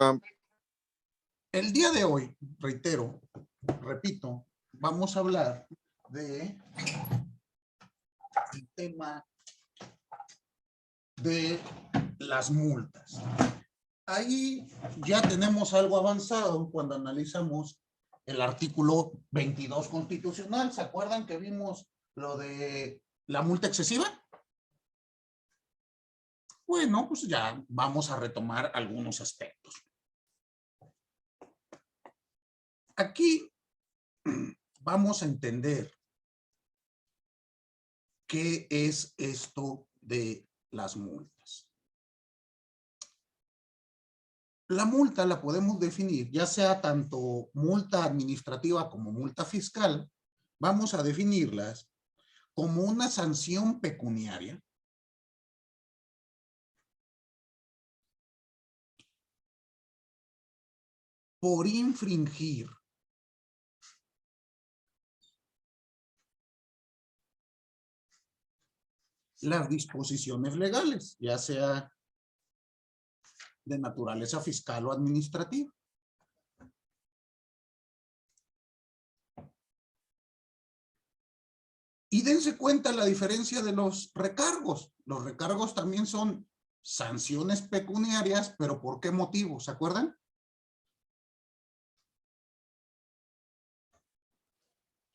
Ah, El día de hoy, repito, vamos a hablar de el tema de las multas. Ahí ya tenemos algo avanzado cuando analizamos el artículo 22 constitucional. ¿Se acuerdan que vimos lo de la multa excesiva? Bueno, pues ya vamos a retomar algunos aspectos. Aquí vamos a entender qué es esto de las multas. La multa la podemos definir, ya sea tanto multa administrativa como multa fiscal, vamos a definirlas como una sanción pecuniaria por infringir las disposiciones legales, ya sea de naturaleza fiscal o administrativa. Y dense cuenta la diferencia de los recargos. Los recargos también son sanciones pecuniarias, pero ¿por qué motivo? ¿Se acuerdan?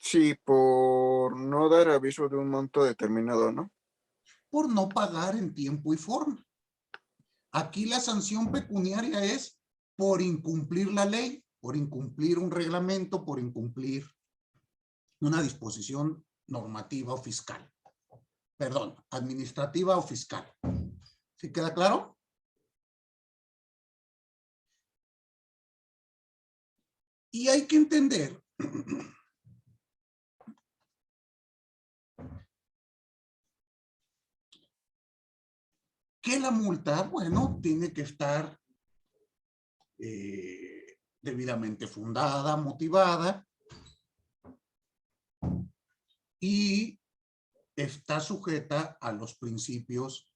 sí, por no dar aviso de un monto determinado, ¿no? Por no pagar en tiempo y forma. Aquí la sanción pecuniaria es por incumplir la ley, por incumplir un reglamento, por incumplir una disposición normativa o fiscal. Perdón, administrativa o fiscal. ¿Sí queda claro? Y hay que entender que la multa, bueno, tiene que estar debidamente fundada, motivada y está sujeta a los principios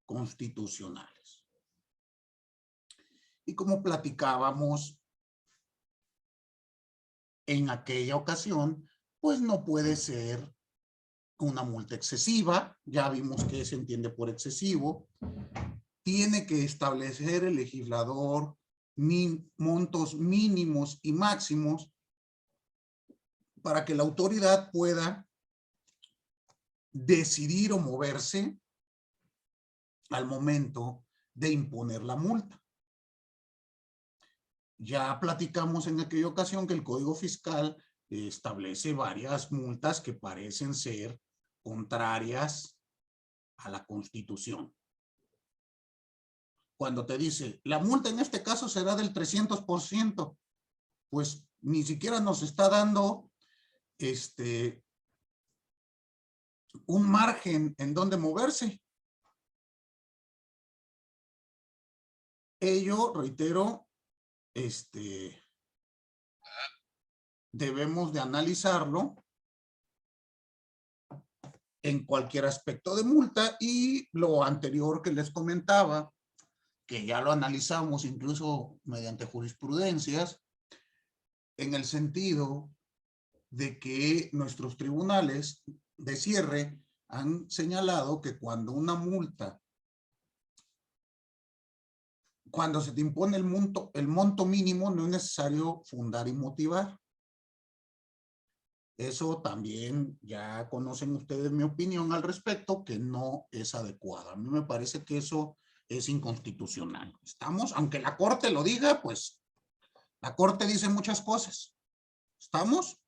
constitucionales. Y como platicábamos en aquella ocasión, pues no puede ser una multa excesiva, ya vimos que se entiende por excesivo, tiene que establecer el legislador montos mínimos y máximos para que la autoridad pueda decidir o moverse al momento de imponer la multa. Ya platicamos en aquella ocasión que el Código Fiscal establece varias multas que parecen ser contrarias a la Constitución. Cuando te dice, la multa en este caso será del 300%, pues ni siquiera nos está dando un margen en donde moverse. Ello, reitero, debemos de analizarlo en cualquier aspecto de multa, y lo anterior que les comentaba, que ya lo analizamos incluso mediante jurisprudencias, en el sentido de que nuestros tribunales de cierre han señalado que cuando una multa, cuando se te impone el monto mínimo, no es necesario fundar y motivar. Eso también ya conocen ustedes mi opinión al respecto, que no es adecuada. A mí me parece que eso es inconstitucional. Estamos, aunque la Corte lo diga, pues la Corte dice muchas cosas. ¿Estamos?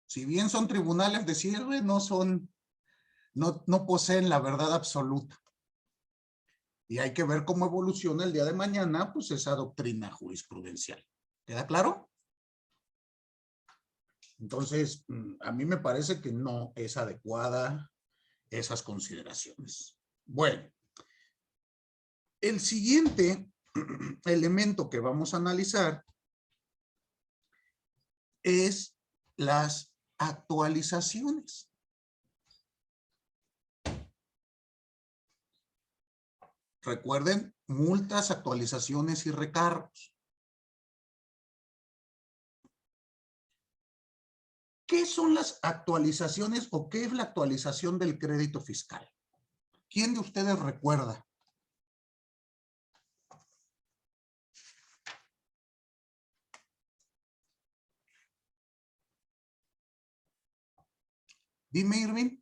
Si bien son tribunales de cierre, no poseen la verdad absoluta. Y hay que ver cómo evoluciona el día de mañana, pues esa doctrina jurisprudencial. ¿Queda claro? Entonces, a mí me parece que no es adecuada esas consideraciones. Bueno, el siguiente elemento que vamos a analizar es las actualizaciones. Recuerden multas, actualizaciones y recargos. ¿Qué son las actualizaciones o qué es la actualización del crédito fiscal? ¿Quién de ustedes recuerda? Dime, Irving.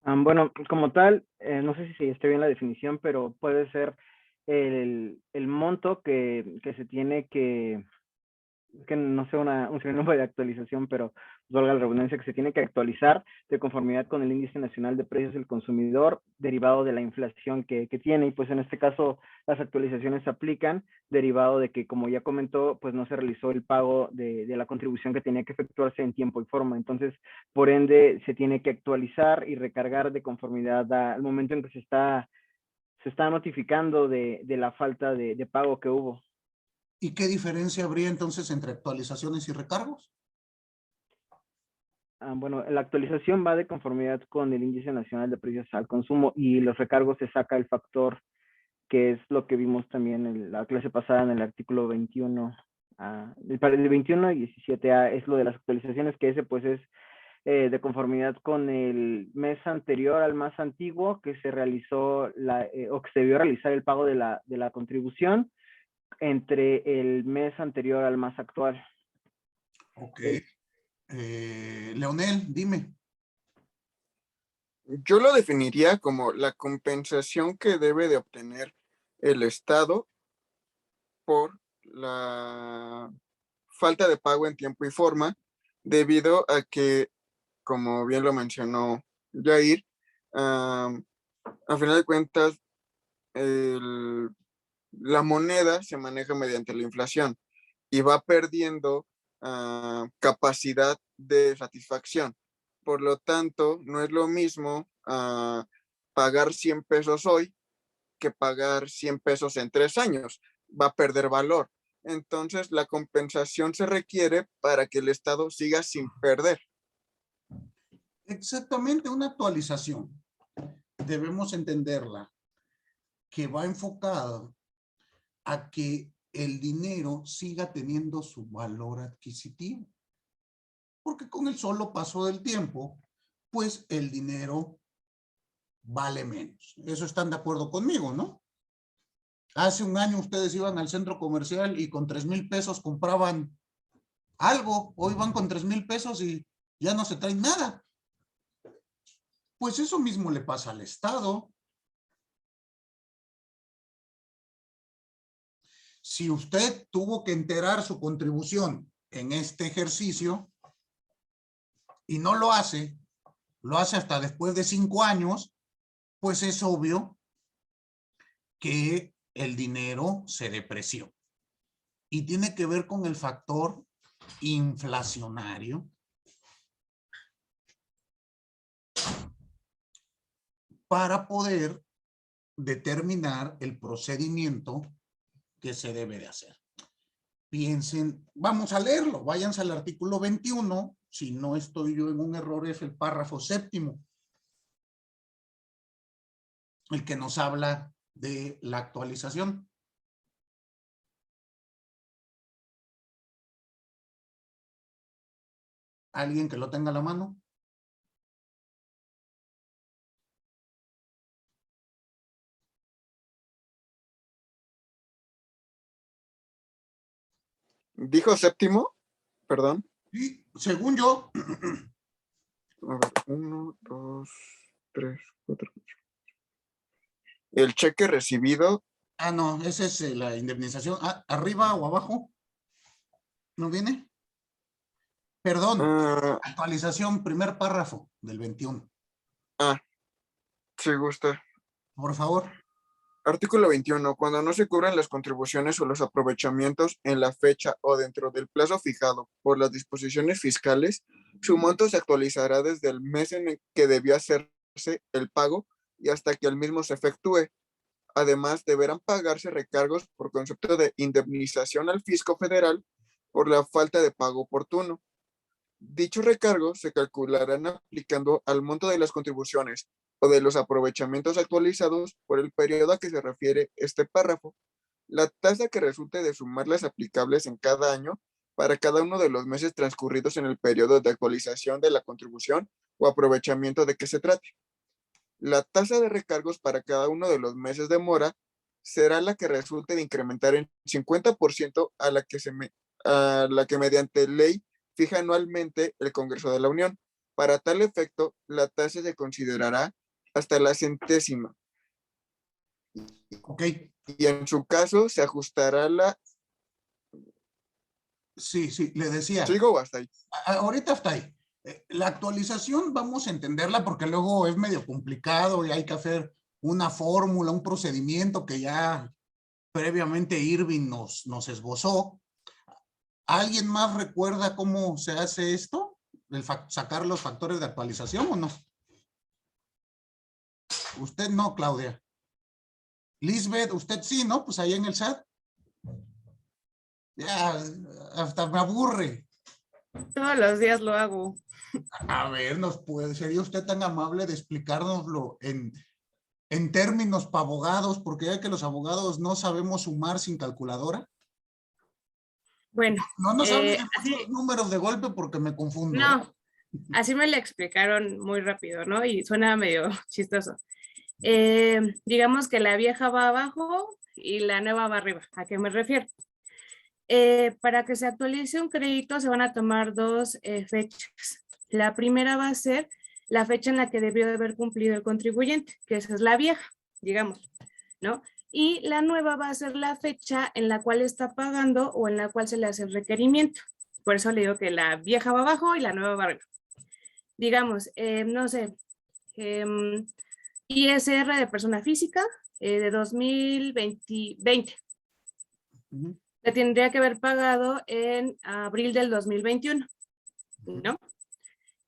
Bueno, como tal, no sé si esté bien la definición, pero puede ser el monto que se tiene que no sé un sinónimo de actualización, pero valga la redundancia, que se tiene que actualizar de conformidad con el índice nacional de precios del consumidor derivado de la inflación que tiene. Y pues en este caso las actualizaciones se aplican derivado de que, como ya comentó, pues no se realizó el pago de la contribución que tenía que efectuarse en tiempo y forma. Entonces, por ende, se tiene que actualizar y recargar de conformidad al momento en que se está notificando de la falta de pago que hubo. ¿Y qué diferencia habría entonces entre actualizaciones y recargos? Bueno, la actualización va de conformidad con el índice nacional de precios al consumo y los recargos se saca el factor, que es lo que vimos también en la clase pasada en el artículo 21. El 21 y 17A es lo de las actualizaciones, que ese pues es de conformidad con el mes anterior al más antiguo que se realizó o que se debió realizar el pago de la contribución entre el mes anterior al más actual. Ok. Leonel, dime. Yo lo definiría como la compensación que debe de obtener el Estado por la falta de pago en tiempo y forma, debido a que, como bien lo mencionó Jair, a final de cuentas, la moneda se maneja mediante la inflación y va perdiendo capacidad de satisfacción. Por lo tanto, no es lo mismo pagar 100 pesos hoy que pagar 100 pesos en 3 años. Va a perder valor. Entonces, la compensación se requiere para que el Estado siga sin perder. Exactamente, una actualización. Debemos entenderla que va enfocada a que el dinero siga teniendo su valor adquisitivo. Porque con el solo paso del tiempo, pues el dinero vale menos. Eso están de acuerdo conmigo, ¿no? Hace un año ustedes iban al centro comercial y con 3,000 pesos compraban algo. Hoy van con 3,000 pesos y ya no se traen nada. Pues eso mismo le pasa al Estado. Si usted tuvo que enterar su contribución en este ejercicio y no lo hace hasta después de 5 años, pues es obvio que el dinero se depreció. Y tiene que ver con el factor inflacionario. Para poder determinar el procedimiento que se debe de hacer. Piensen, vamos a leerlo, váyanse al artículo 21, si no estoy yo en un error es el párrafo 7º, el que nos habla de la actualización. ¿Alguien que lo tenga a la mano? ¿Dijo séptimo? Perdón. Sí, según yo. A ver, 1, 2, 3, 4. El cheque recibido. Ah, no, esa es la indemnización. Ah, ¿arriba o abajo? ¿No viene? Perdón, Ah, actualización, primer párrafo del 21. si gusta. Por favor. Artículo 21. Cuando no se cubran las contribuciones o los aprovechamientos en la fecha o dentro del plazo fijado por las disposiciones fiscales, su monto se actualizará desde el mes en el que debió hacerse el pago y hasta que el mismo se efectúe. Además, deberán pagarse recargos por concepto de indemnización al fisco federal por la falta de pago oportuno. Dichos recargos se calcularán aplicando al monto de las contribuciones o de los aprovechamientos actualizados por el periodo a que se refiere este párrafo. La tasa que resulte de sumar las aplicables en cada año para cada uno de los meses transcurridos en el periodo de actualización de la contribución o aprovechamiento de que se trate. La tasa de recargos para cada uno de los meses de mora será la que resulte de incrementar en 50% a la que mediante ley fija anualmente el Congreso de la Unión. Para tal efecto, la tasa se considerará hasta la centésima. Ok. Y en su caso se ajustará la... Sí, le decía. ¿Sigo o hasta ahí? Ahorita hasta ahí. La actualización vamos a entenderla porque luego es medio complicado y hay que hacer una fórmula, un procedimiento que ya previamente Irving nos esbozó. ¿Alguien más recuerda cómo se hace esto? ¿Sacar los factores de actualización o no? Usted no, Claudia. Lisbeth, usted sí, ¿no? Pues ahí en el SAT. Ya, hasta me aburre. Todos los días lo hago. A ver, ¿sería usted tan amable de explicárnoslo en términos para abogados? Porque ya que los abogados no sabemos sumar sin calculadora. Bueno, No nos hable de así, muchos números de golpe porque me confundo. no, así me lo explicaron muy rápido, ¿no? Y suena medio chistoso. Digamos que la vieja va abajo y la nueva va arriba. ¿A qué me refiero? Para que se actualice un crédito se van a tomar dos fechas. La primera va a ser la fecha en la que debió de haber cumplido el contribuyente, que esa es la vieja, digamos, ¿no? Y la nueva va a ser la fecha en la cual está pagando o en la cual se le hace el requerimiento. Por eso le digo que la vieja va abajo y la nueva va arriba. Digamos, no sé, ISR de persona física de 2020. Le tendría que haber pagado en abril del 2021, ¿no?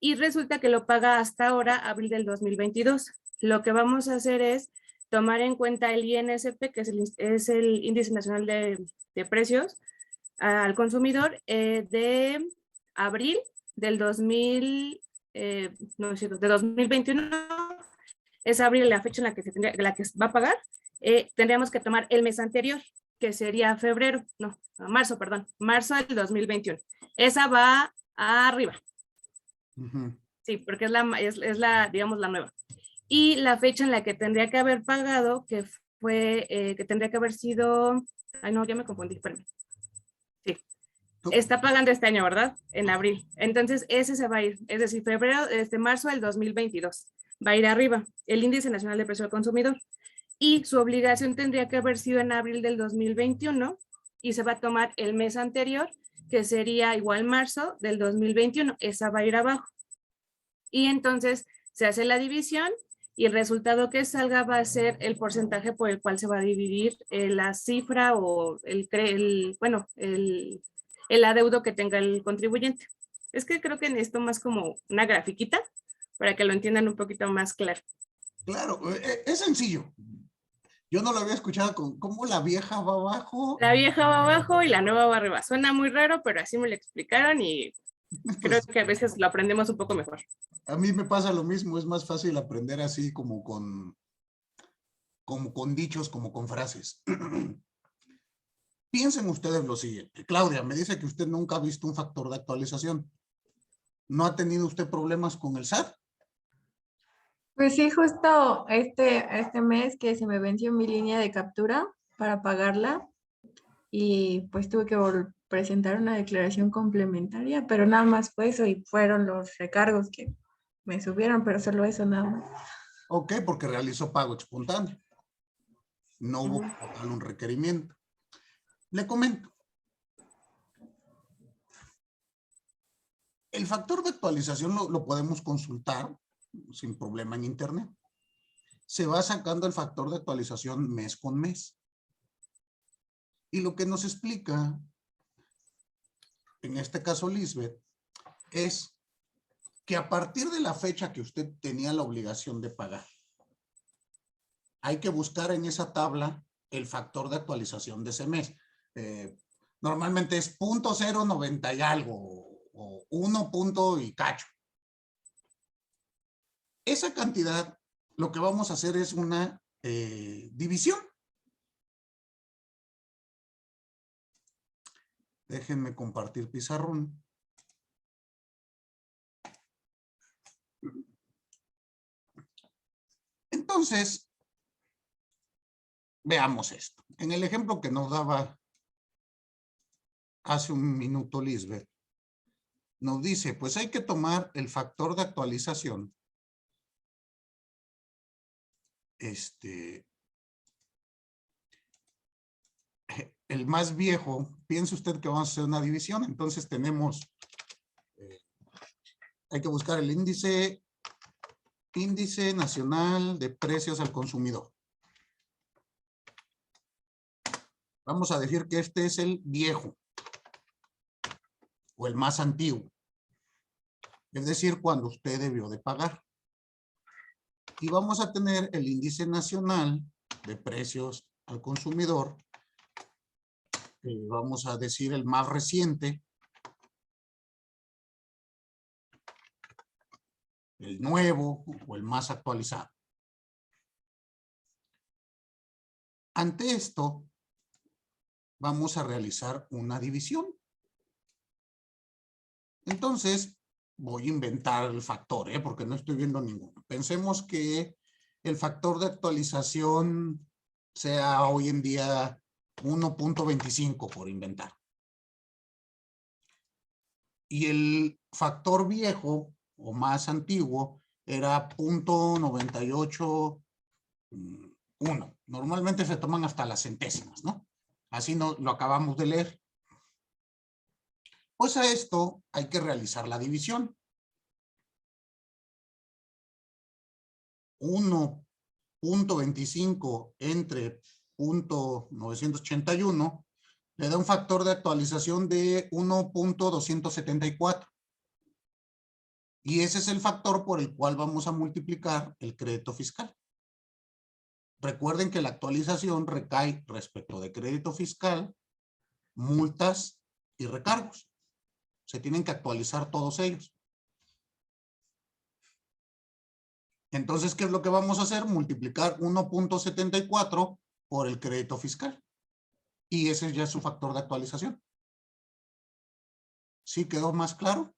Y resulta que lo paga hasta ahora, abril del 2022. Lo que vamos a hacer es tomar en cuenta el INSP, que es el Índice Nacional de Precios al Consumidor, de abril del 2021, es abril la fecha en la que, la que va a pagar, tendríamos que tomar el mes anterior, que sería marzo del 2021. Esa va arriba. Sí, porque es la, digamos, la nueva. Y la fecha en la que tendría que haber pagado, que fue, que tendría que haber sido, ay no, ya me confundí, espérame. Sí, está pagando este año, ¿verdad? En abril. Entonces, ese se va a ir, es decir, marzo del 2022, va a ir arriba, el Índice Nacional de Precio al Consumidor. Y su obligación tendría que haber sido en abril del 2021 y se va a tomar el mes anterior, que sería igual marzo del 2021, esa va a ir abajo. Y entonces se hace la división y el resultado que salga va a ser el porcentaje por el cual se va a dividir la cifra o el adeudo que tenga el contribuyente. Es que creo que necesito más como una grafiquita para que lo entiendan un poquito más claro. Claro, es sencillo. Yo no lo había escuchado con cómo la vieja va abajo. La vieja va abajo y la nueva va arriba. Suena muy raro, pero así me lo explicaron y creo que a veces lo aprendemos un poco mejor. A mí me pasa lo mismo, es más fácil aprender así como con dichos, como con frases. Piensen ustedes lo siguiente. Claudia, me dice que usted nunca ha visto un factor de actualización. ¿No ha tenido usted problemas con el SAT? Pues sí, justo este mes que se me venció mi línea de captura para pagarla y pues tuve que presentar una declaración complementaria, pero nada más fue eso y fueron los recargos que me subieron, pero solo eso nada más. Ok, porque realizó pago espontáneo. No hubo como tal un requerimiento. Le comento. El factor de actualización lo podemos consultar sin problema en internet. Se va sacando el factor de actualización mes con mes. Y lo que nos explica, en este caso Lisbeth, es que a partir de la fecha que usted tenía la obligación de pagar, hay que buscar en esa tabla el factor de actualización de ese mes. Normalmente es 0.090 y algo, o 1 punto y cacho. Esa cantidad lo que vamos a hacer es una división. Déjenme compartir pizarrón. Entonces, veamos esto. En el ejemplo que nos daba hace un minuto Lisbeth, nos dice, pues hay que tomar el factor de actualización. El más viejo, piense usted que vamos a hacer una división, entonces tenemos, hay que buscar el índice nacional de precios al consumidor. Vamos a decir que este es el viejo o el más antiguo. Es decir, cuando usted debió de pagar. Y vamos a tener el índice nacional de precios al consumidor. Vamos a decir el más reciente. El nuevo o el más actualizado. Ante esto, vamos a realizar una división. Entonces, voy a inventar el factor, porque no estoy viendo ninguno. Pensemos que el factor de actualización sea hoy en día 1.25 por inventar. Y el factor viejo o más antiguo era 0.981. Normalmente se toman hasta las centésimas, ¿no? Así no, lo acabamos de leer. Pues a esto hay que realizar la división. 1.25 entre 0.981 le da un factor de actualización de 1.274. Y ese es el factor por el cual vamos a multiplicar el crédito fiscal. Recuerden que la actualización recae respecto de crédito fiscal, multas y recargos. Se tienen que actualizar todos ellos. Entonces, ¿qué es lo que vamos a hacer? Multiplicar 1.74 por el crédito fiscal. Y ese ya es su factor de actualización. ¿Sí quedó más claro?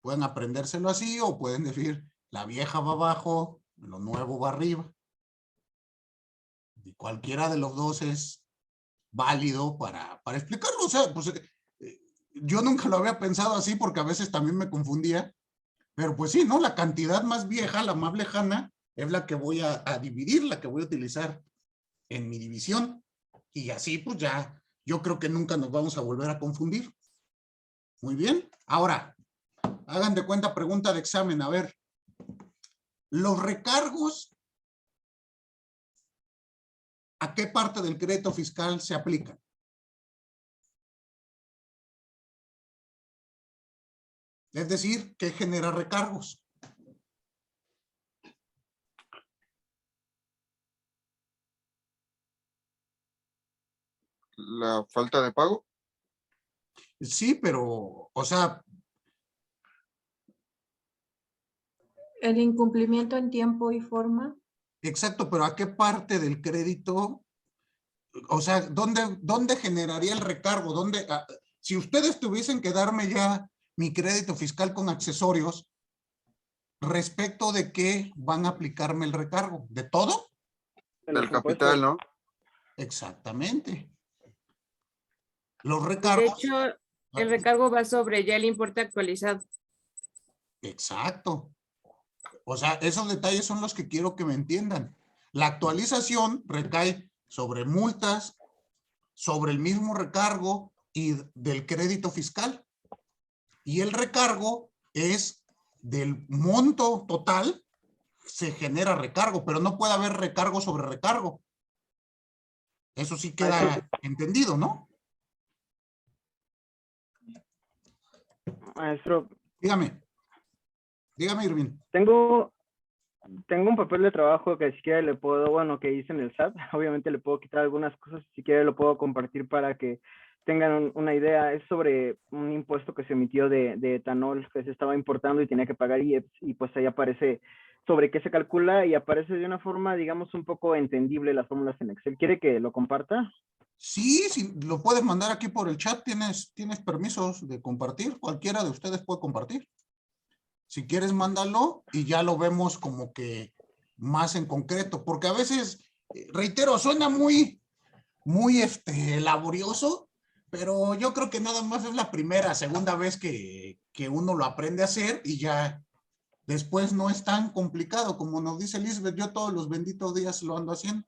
Pueden aprendérselo así o pueden decir, la vieja va abajo, lo nuevo va arriba. Y cualquiera de los dos es válido para explicarlo. O sea, pues yo nunca lo había pensado así porque a veces también me confundía. Pero pues sí, ¿no? La cantidad más vieja, la más lejana, es la que voy a dividir, la que voy a utilizar en mi división. Y así pues ya, yo creo que nunca nos vamos a volver a confundir. Muy bien. Ahora, hagan de cuenta pregunta de examen. A ver, los recargos, ¿a qué parte del crédito fiscal se aplican? Es decir, ¿qué genera recargos? La falta de pago. Sí, pero, o sea, El incumplimiento en tiempo y forma. exacto, pero ¿a qué parte del crédito? O sea, ¿dónde generaría el recargo? Si ustedes tuviesen que darme ya mi crédito fiscal con accesorios, ¿respecto de qué van a aplicarme el recargo? ¿De todo? De los Del capital, impuestos. ¿no? Exactamente. Los De recargos. hecho, el recargo va sobre ya el importe actualizado. Exacto. O sea, esos detalles son los que quiero que me entiendan. La actualización recae sobre multas, sobre el mismo recargo y del crédito fiscal. Y el recargo es del monto total, se genera recargo, pero no puede haber recargo sobre recargo. Eso sí queda entendido, ¿no? Maestro, Dígame. Dígame, Irving. tengo un papel de trabajo que si quiere le puedo, bueno, que hice en el SAT. Obviamente le puedo quitar algunas cosas, si quiere lo puedo compartir para que tengan una idea, es sobre un impuesto que se emitió de etanol que se estaba importando y tenía que pagar IEPS, y pues ahí aparece sobre qué se calcula y aparece de una forma, digamos, un poco entendible las fórmulas en Excel. ¿Quiere que lo comparta? Sí, sí, lo puedes mandar aquí por el chat. Tienes permisos de compartir. Cualquiera de ustedes puede compartir. Si quieres, mándalo y ya lo vemos como que más en concreto. Porque a veces, reitero, suena muy laborioso, pero yo creo que nada más es la primera, segunda vez que uno lo aprende a hacer y ya después no es tan complicado. Como nos dice Lisbeth, yo todos los benditos días lo ando haciendo.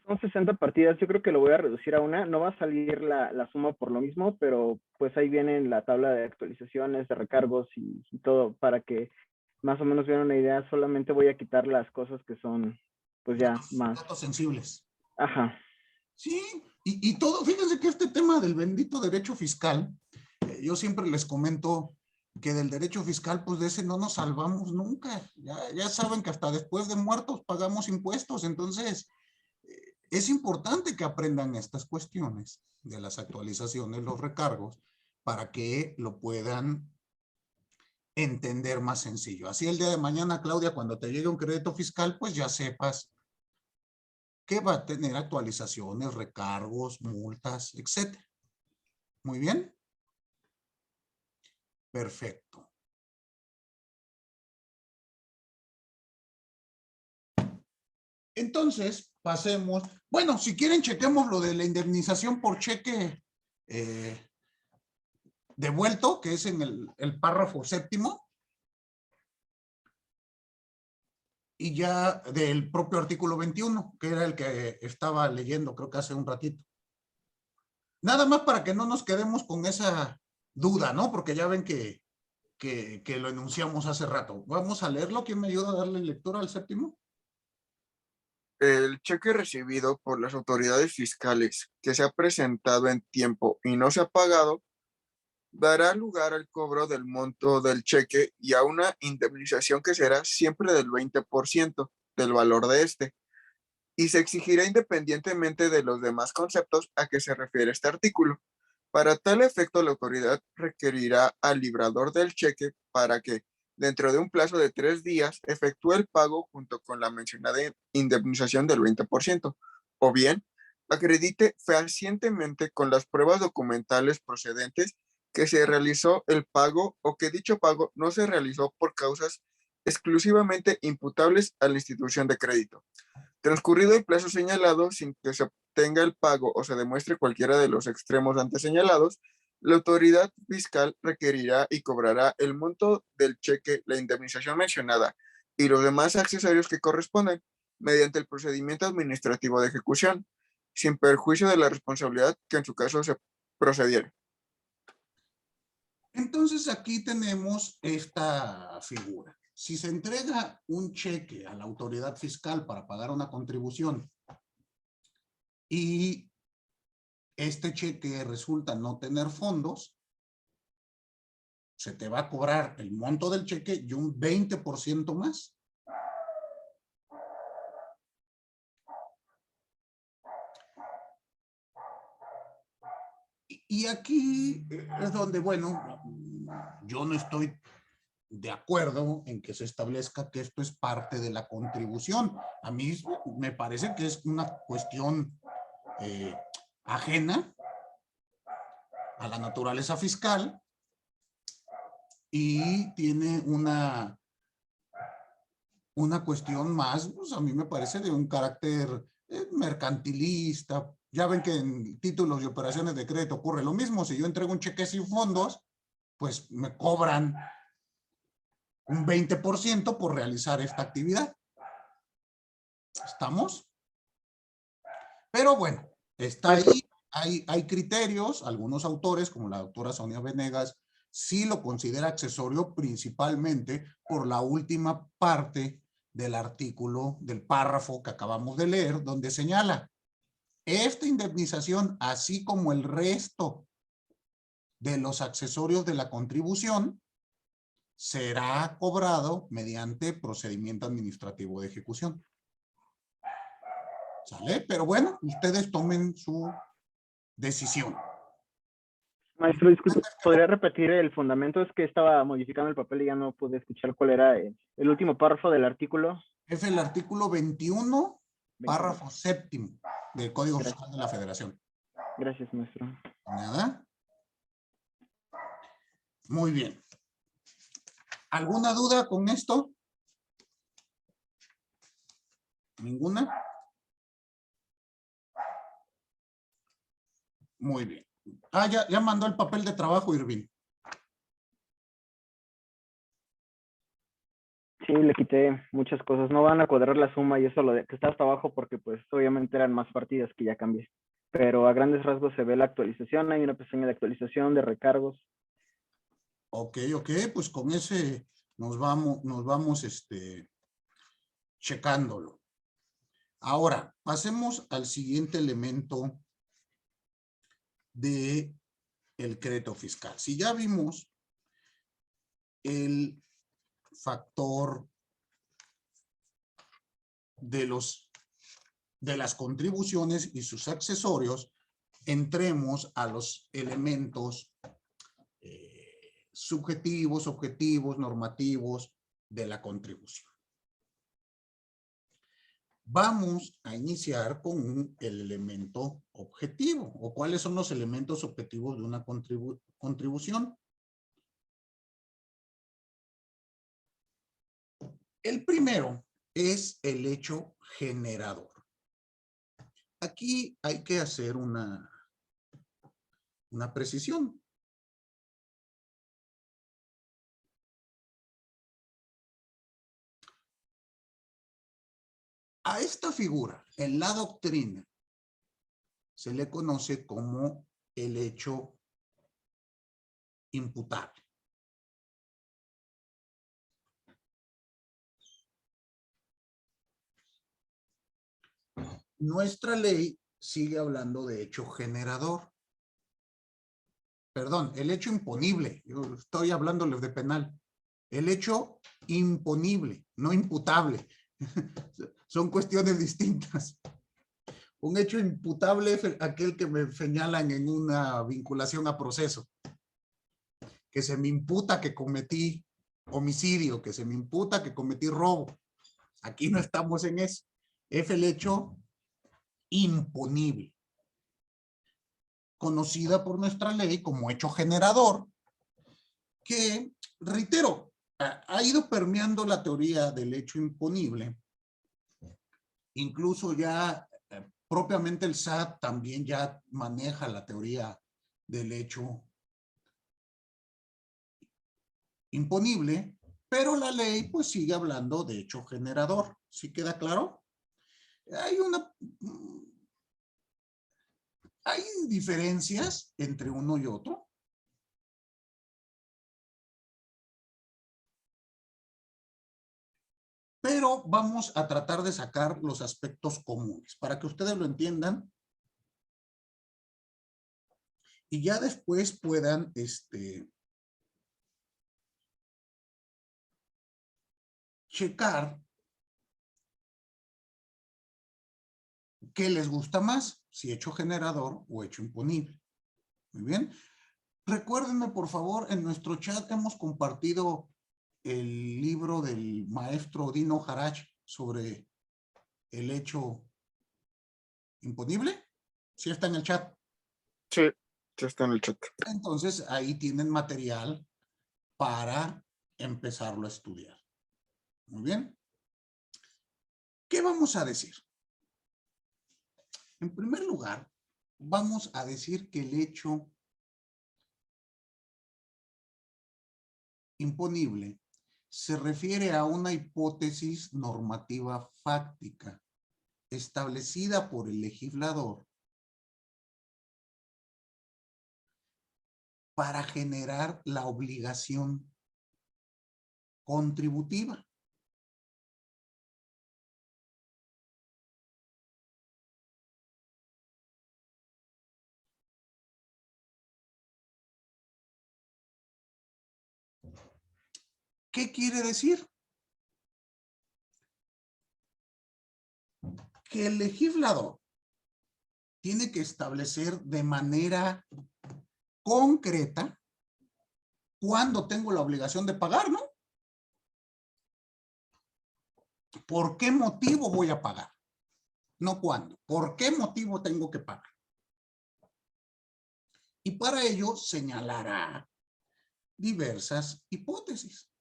Son 60 partidas, yo creo que lo voy a reducir a una. No va a salir la suma por lo mismo, pero pues ahí viene la tabla de actualizaciones, de recargos y todo para que más o menos vean una idea. Solamente voy a quitar las cosas que son pues ya más. Datos sensibles. Ajá. Sí, y todo, fíjense que este tema del bendito derecho fiscal, yo siempre les comento que del derecho fiscal, pues de ese no nos salvamos nunca. Ya saben que hasta después de muertos pagamos impuestos, entonces es importante que aprendan estas cuestiones de las actualizaciones, los recargos, para que lo puedan entender más sencillo. Así el día de mañana, Claudia, cuando te llegue un crédito fiscal, pues ya sepas que va a tener actualizaciones, recargos, multas, etc. Muy bien. Perfecto. Entonces, pasemos. Bueno, si quieren, chequemos lo de la indemnización por cheque devuelto, que es en el párrafo séptimo. Y ya del propio artículo 21, que era el que estaba leyendo, creo que hace un ratito. Nada más para que no nos quedemos con esa duda, ¿no? Porque ya ven que lo enunciamos hace rato. Vamos a leerlo. ¿Quién me ayuda a darle lectura al séptimo? El cheque recibido por las autoridades fiscales que se ha presentado en tiempo y no se ha pagado dará lugar al cobro del monto del cheque y a una indemnización que será siempre del 20% del valor de este, y se exigirá independientemente de los demás conceptos a que se refiere este artículo. Para tal efecto, la autoridad requerirá al librador del cheque para que, dentro de un plazo de 3 días, efectúe el pago junto con la mencionada indemnización del 20%, o bien acredite fehacientemente con las pruebas documentales procedentes que se realizó el pago o que dicho pago no se realizó por causas exclusivamente imputables a la institución de crédito. Transcurrido el plazo señalado sin que se obtenga el pago o se demuestre cualquiera de los extremos antes señalados, la autoridad fiscal requerirá y cobrará el monto del cheque, la indemnización mencionada y los demás accesorios que corresponden mediante el procedimiento administrativo de ejecución, sin perjuicio de la responsabilidad que en su caso se procediera. Entonces aquí tenemos esta figura. Si se entrega un cheque a la autoridad fiscal para pagar una contribución y este cheque resulta no tener fondos, se te va a cobrar el monto del cheque y un 20% más. Y aquí es donde, bueno, yo no estoy de acuerdo en que se establezca que esto es parte de la contribución. A mí me parece que es una cuestión ajena a la naturaleza fiscal y tiene una cuestión más, pues a mí me parece de un carácter mercantilista. Ya ven que en títulos y operaciones de crédito ocurre lo mismo. Si yo entrego un cheque sin fondos, pues me cobran un 20% por realizar esta actividad. ¿Estamos? Pero bueno, está ahí. Hay criterios. Algunos autores, como la doctora Sonia Venegas, sí lo considera accesorio principalmente por la última parte del artículo, del párrafo que acabamos de leer, donde señala: esta indemnización, así como el resto de los accesorios de la contribución, será cobrado mediante procedimiento administrativo de ejecución. ¿Sale? Pero bueno, ustedes tomen su decisión. Maestro, disculpe, ¿podría repetir el fundamento? Es que estaba modificando el papel y ya no pude escuchar cuál era el último párrafo del artículo. Es el artículo 21, 21. párrafo séptimo del Código Gracias. Fiscal de la Federación. Gracias, maestro. ¿Nada? Muy bien. ¿Alguna duda con esto? ¿Ninguna? Muy bien. Ah, ya mandó el papel de trabajo, Irving. Sí, le quité muchas cosas. No van a cuadrar la suma y eso lo de que está hasta abajo porque pues obviamente eran más partidas que ya cambié. Pero a grandes rasgos se ve la actualización. Hay una pestaña de actualización de recargos. Ok, pues con ese nos vamos checándolo. Ahora, pasemos al siguiente elemento de el crédito fiscal. Si ya vimos el factor de las contribuciones y sus accesorios, entremos a los elementos subjetivos, objetivos, normativos de la contribución. Vamos a iniciar con el elemento objetivo, o cuáles son los elementos objetivos de una contribución. El primero es el hecho generador. Aquí hay que hacer una precisión. A esta figura, en la doctrina, se le conoce como el hecho imputable. Nuestra ley sigue hablando de hecho generador. Perdón, el hecho imponible. Yo estoy hablándoles de penal. El hecho imponible, no imputable. Son cuestiones distintas. Un hecho imputable es aquel que me señalan en una vinculación a proceso. Que se me imputa que cometí homicidio, que se me imputa que cometí robo. Aquí no estamos en eso. Es el hecho imponible, conocida por nuestra ley como hecho generador, que, reitero, ha ido permeando la teoría del hecho imponible. Incluso ya propiamente el SAT también ya maneja la teoría del hecho imponible, pero la ley pues sigue hablando de hecho generador. ¿Sí queda claro? Hay diferencias entre uno y otro. Pero vamos a tratar de sacar los aspectos comunes para que ustedes lo entiendan y ya después puedan checar qué les gusta más, si hecho generador o hecho imponible. Muy bien. Recuérdenme, por favor, en nuestro chat hemos compartido el libro del maestro Dino Harach sobre el hecho imponible. ¿Sí está en el chat? Sí, ya está en el chat. Entonces, ahí tienen material para empezarlo a estudiar. Muy bien. ¿Qué vamos a decir? En primer lugar, vamos a decir que el hecho imponible se refiere a una hipótesis normativa fáctica establecida por el legislador para generar la obligación contributiva. ¿Qué quiere decir? Que el legislador tiene que establecer de manera concreta cuándo tengo la obligación de pagar, ¿no? ¿Por qué motivo voy a pagar? No cuándo. ¿Por qué motivo tengo que pagar? Y para ello señalará diversas hipótesis.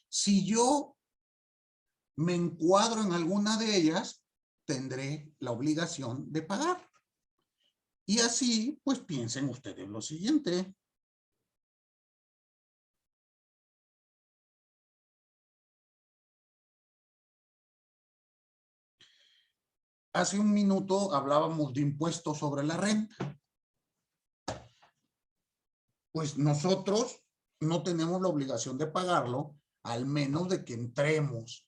Si yo me encuadro en alguna de ellas, tendré la obligación de pagar. Y así, pues piensen ustedes lo siguiente. Hace un minuto hablábamos de impuestos sobre la renta. Pues nosotros no tenemos la obligación de pagarlo, al menos de que entremos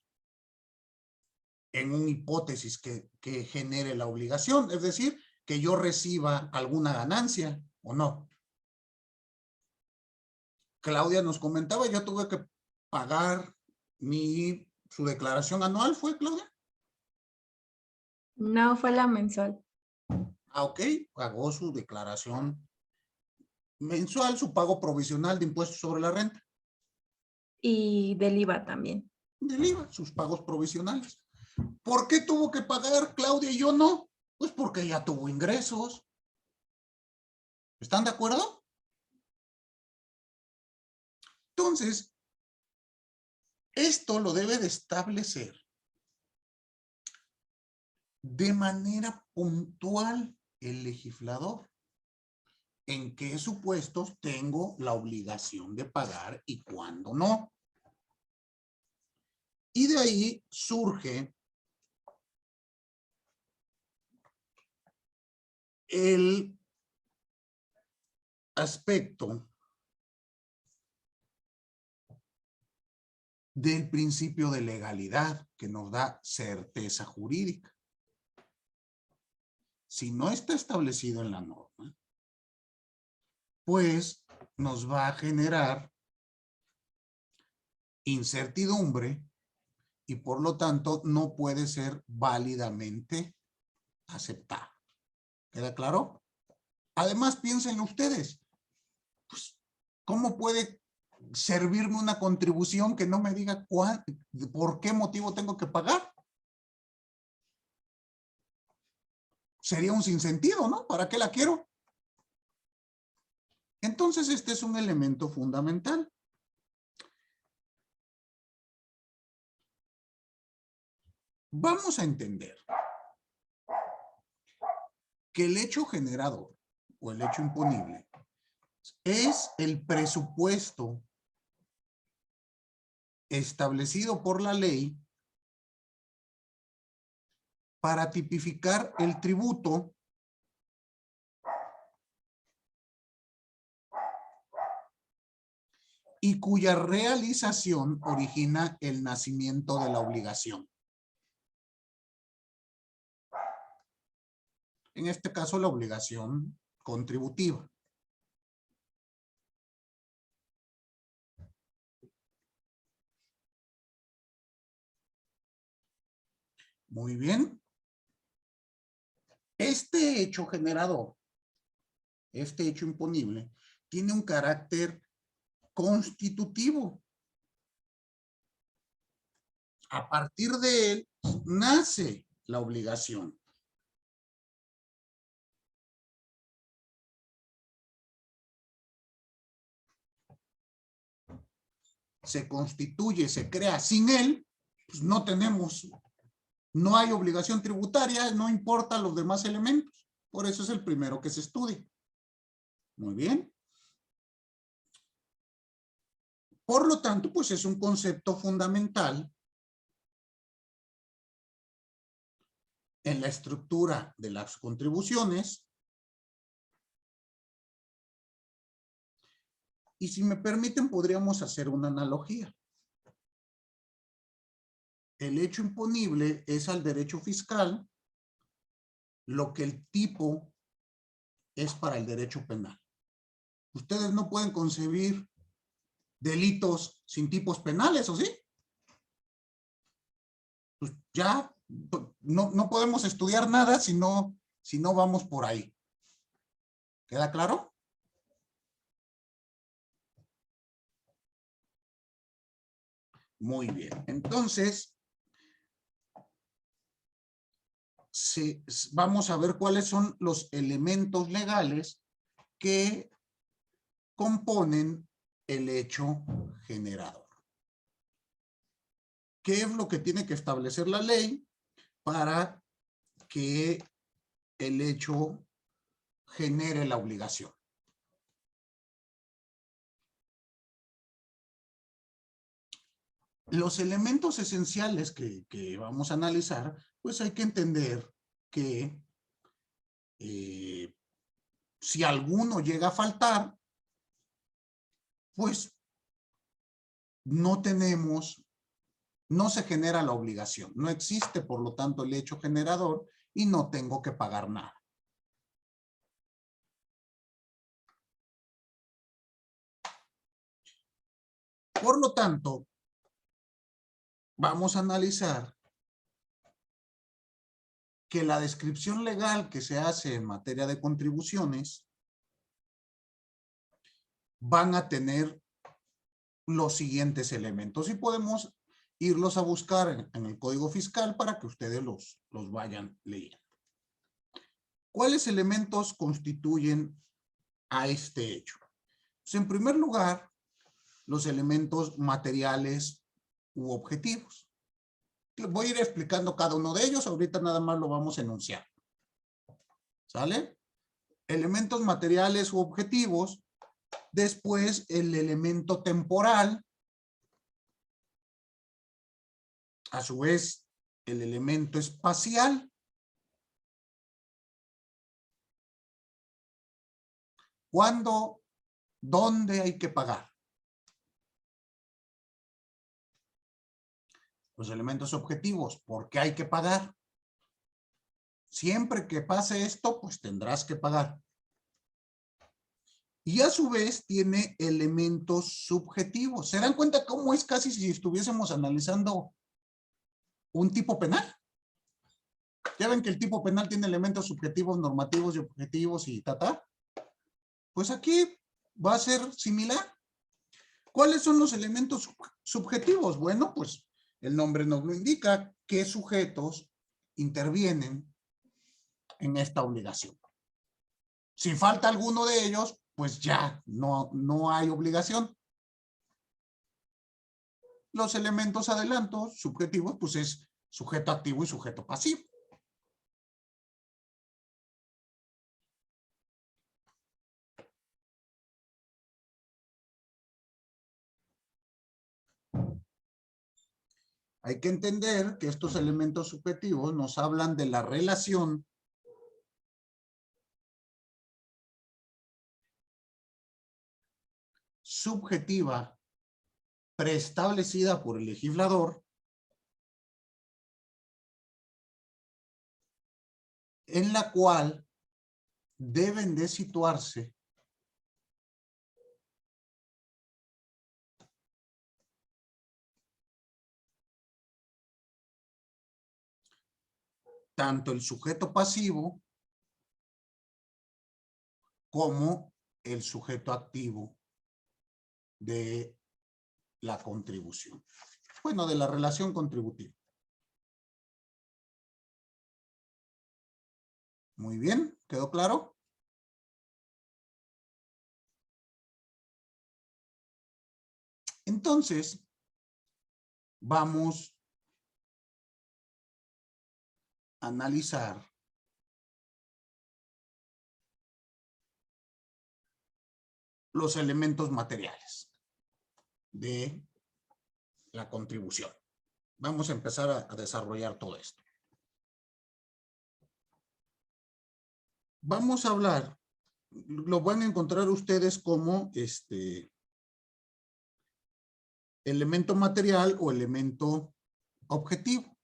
en una hipótesis que genere la obligación, es decir, que yo reciba alguna ganancia o no. Claudia nos comentaba, yo tuve que pagar su declaración anual, ¿fue, Claudia? No, fue la mensual. Ah, ok, pagó su declaración mensual, su pago provisional de impuestos sobre la renta. Y del IVA también. Del IVA, sus pagos provisionales. ¿Por qué tuvo que pagar Claudia y yo no? Pues porque ya tuvo ingresos. ¿Están de acuerdo? Entonces, esto lo debe de establecer de manera puntual el legislador. ¿En qué supuestos tengo la obligación de pagar y cuándo no? Y de ahí surge el aspecto del principio de legalidad que nos da certeza jurídica. Si no está establecido en la norma, pues nos va a generar incertidumbre y por lo tanto no puede ser válidamente aceptado. ¿Queda claro? Además, piensen ustedes, pues, ¿cómo puede servirme una contribución que no me diga por qué motivo tengo que pagar? Sería un sinsentido, ¿no? ¿Para qué la quiero? Entonces, este es un elemento fundamental. Vamos a entender que el hecho generador o el hecho imponible es el presupuesto establecido por la ley para tipificar el tributo y cuya realización origina el nacimiento de la obligación. En este caso, la obligación contributiva. Muy bien. Este hecho generador, este hecho imponible, tiene un carácter constitutivo. A partir de él nace la obligación. Se constituye, se crea. Sin él, pues no hay obligación tributaria, no importa los demás elementos. Por eso es el primero que se estudia. Muy bien. Por lo tanto, pues es un concepto fundamental en la estructura de las contribuciones. Y si me permiten, podríamos hacer una analogía. El hecho imponible es al derecho fiscal lo que el tipo es para el derecho penal. Ustedes no pueden concebir delitos sin tipos penales, ¿o sí? Pues ya no podemos estudiar nada si no si no vamos por ahí. ¿Queda claro? Muy bien. Entonces, vamos a ver cuáles son los elementos legales que componen el hecho generador. ¿Qué es lo que tiene que establecer la ley para que el hecho genere la obligación? Los elementos esenciales que vamos a analizar, pues hay que entender que si alguno llega a faltar, pues no se genera la obligación. No existe, por lo tanto, el hecho generador y no tengo que pagar nada. Por lo tanto, vamos a analizar que la descripción legal que se hace en materia de contribuciones van a tener los siguientes elementos y podemos irlos a buscar en el Código Fiscal para que ustedes los vayan leyendo. ¿Cuáles elementos constituyen a este hecho? Pues en primer lugar, los elementos materiales u objetivos. Voy a ir explicando cada uno de ellos, ahorita nada más lo vamos a enunciar. ¿Sale? Elementos materiales u objetivos, después el elemento temporal, a su vez el elemento espacial, ¿cuándo, dónde hay que pagar? Los elementos objetivos, ¿por qué hay que pagar? Siempre que pase esto, pues tendrás que pagar. Y a su vez tiene elementos subjetivos. ¿Se dan cuenta cómo es casi si estuviésemos analizando un tipo penal? ¿Ya ven que el tipo penal tiene elementos subjetivos, normativos y objetivos y ta? Pues aquí va a ser similar. ¿Cuáles son los elementos subjetivos? Bueno, pues el nombre nos lo indica, qué sujetos intervienen en esta obligación. Si falta alguno de ellos, pues ya no hay obligación. Los elementos adelantos subjetivos, pues es sujeto activo y sujeto pasivo. Hay que entender que estos elementos subjetivos nos hablan de la relación subjetiva preestablecida por el legislador en la cual deben de situarse tanto el sujeto pasivo como el sujeto activo de la contribución. Bueno, de la relación contributiva. Muy bien, ¿quedó claro? Entonces, vamos a analizar los elementos materiales de la contribución. Vamos a empezar a desarrollar todo esto. Vamos a hablar, lo van a encontrar ustedes como elemento material o elemento objetivo.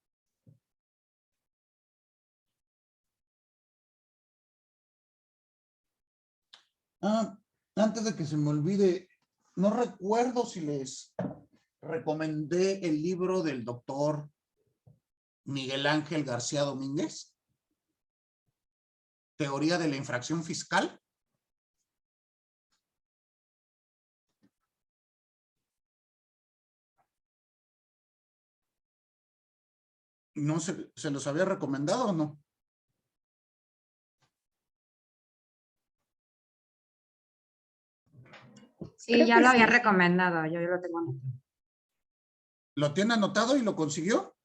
Antes de que se me olvide, no recuerdo si les recomendé el libro del doctor Miguel Ángel García Domínguez. teoría de la infracción fiscal? ¿No se los había recomendado o no? Sí, Creo ya que lo había sí. recomendado, yo lo tengo anotado. ¿Lo tiene anotado y lo consiguió?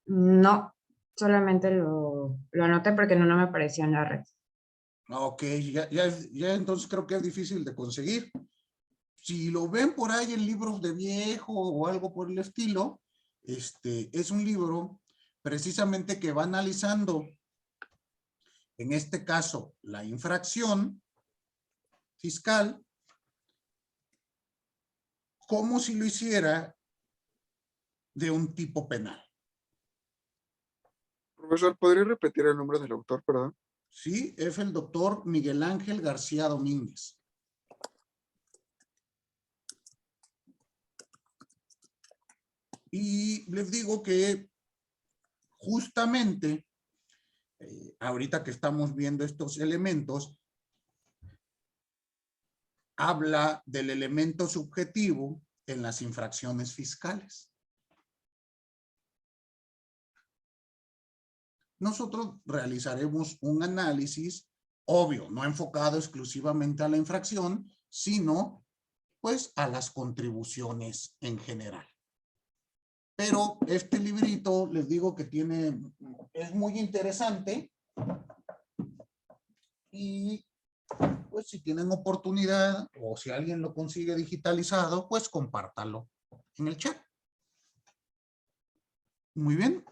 No, solamente lo anoté porque no me apareció en la red. Ok, ya entonces creo que es difícil de conseguir. Si lo ven por ahí en libros de viejo o algo por el estilo, es un libro precisamente que va analizando, en este caso, la infracción fiscal, como si lo hiciera de un tipo penal. Profesor, ¿podría repetir el nombre del autor, perdón? Sí, es el doctor Miguel Ángel García Domínguez. Y les digo que justamente, ahorita que estamos viendo estos elementos, habla del elemento subjetivo en las infracciones fiscales. Nosotros realizaremos un análisis, obvio, no enfocado exclusivamente a la infracción, sino pues a las contribuciones en general. Pero este librito, les digo que es muy interesante y pues si tienen oportunidad o si alguien lo consigue digitalizado, pues compártalo en el chat. Muy bien.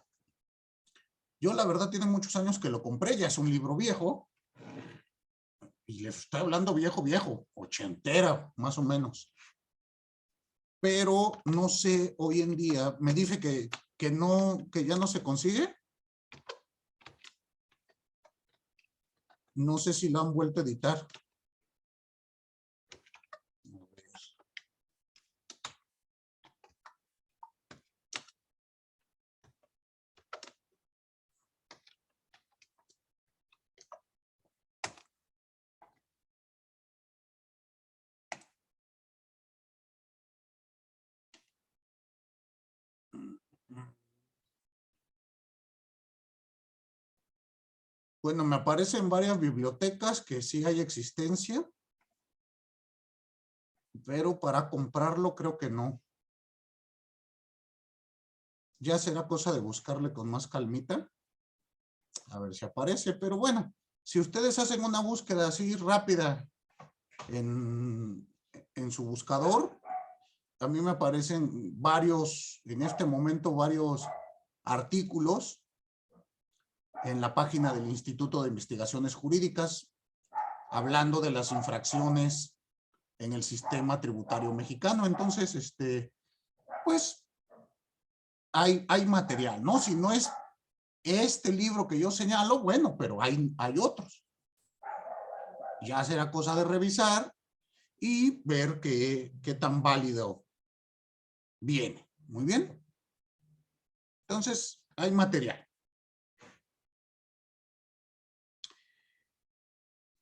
Yo la verdad tiene muchos años que lo compré, ya es un libro viejo. Y les estoy hablando viejo, ochentera, más o menos. Pero no sé, hoy en día, me dice que ya no se consigue. No sé si lo han vuelto a editar. Bueno, me aparece en varias bibliotecas que sí hay existencia, pero para comprarlo creo que no. Ya será cosa de buscarle con más calmita. A ver si aparece, pero bueno, si ustedes hacen una búsqueda así rápida en su buscador, a mí me aparecen varios, en este momento, varios artículos en la página del Instituto de Investigaciones Jurídicas, hablando de las infracciones en el sistema tributario mexicano. Entonces, pues, hay material, ¿no? Si no es este libro que yo señalo, bueno, pero hay otros. Ya será cosa de revisar y ver qué tan válido viene. Muy bien. Entonces, hay material.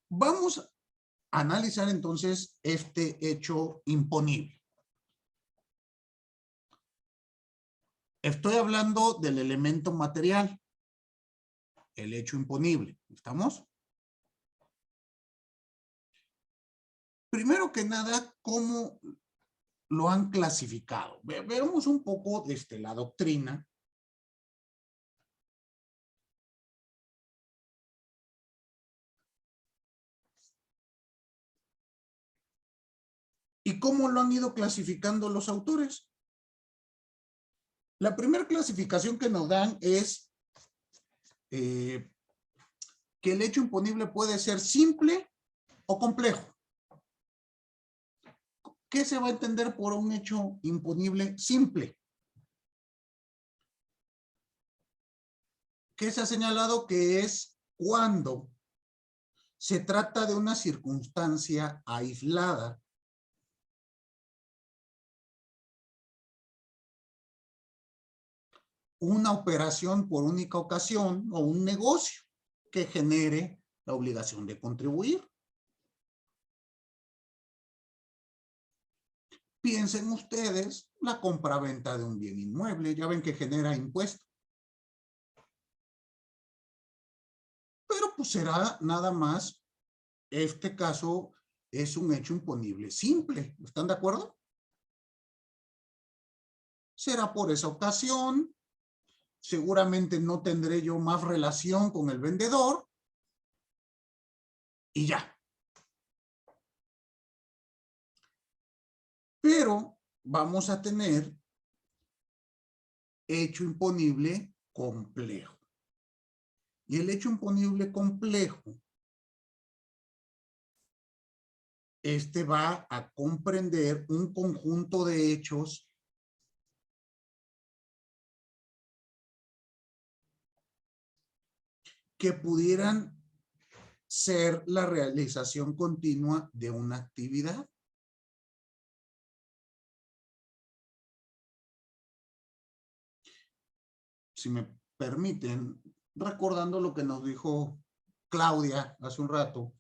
Vamos a analizar entonces este hecho imponible. Estoy hablando del elemento material, el hecho imponible. ¿Estamos? Primero que nada, ¿cómo lo han clasificado? Veamos un poco la doctrina. ¿Y cómo lo han ido clasificando los autores? La primera clasificación que nos dan es que el hecho imponible puede ser simple o complejo. ¿Qué se va a entender por un hecho imponible simple? Que se ha señalado que es cuando se trata de una circunstancia aislada. Una operación por única ocasión o un negocio que genere la obligación de contribuir. Piensen ustedes la compraventa de un bien inmueble. Ya ven que genera impuesto. Pero pues será nada más, este caso es un hecho imponible simple. ¿Están de acuerdo? Será por esa ocasión. Seguramente no tendré yo más relación con el vendedor. Y ya. Pero vamos a tener hecho imponible complejo. Y el hecho imponible complejo, este va a comprender un conjunto de hechos que pudieran ser la realización continua de una actividad. Si me permiten, recordando lo que nos dijo Claudia hace un rato,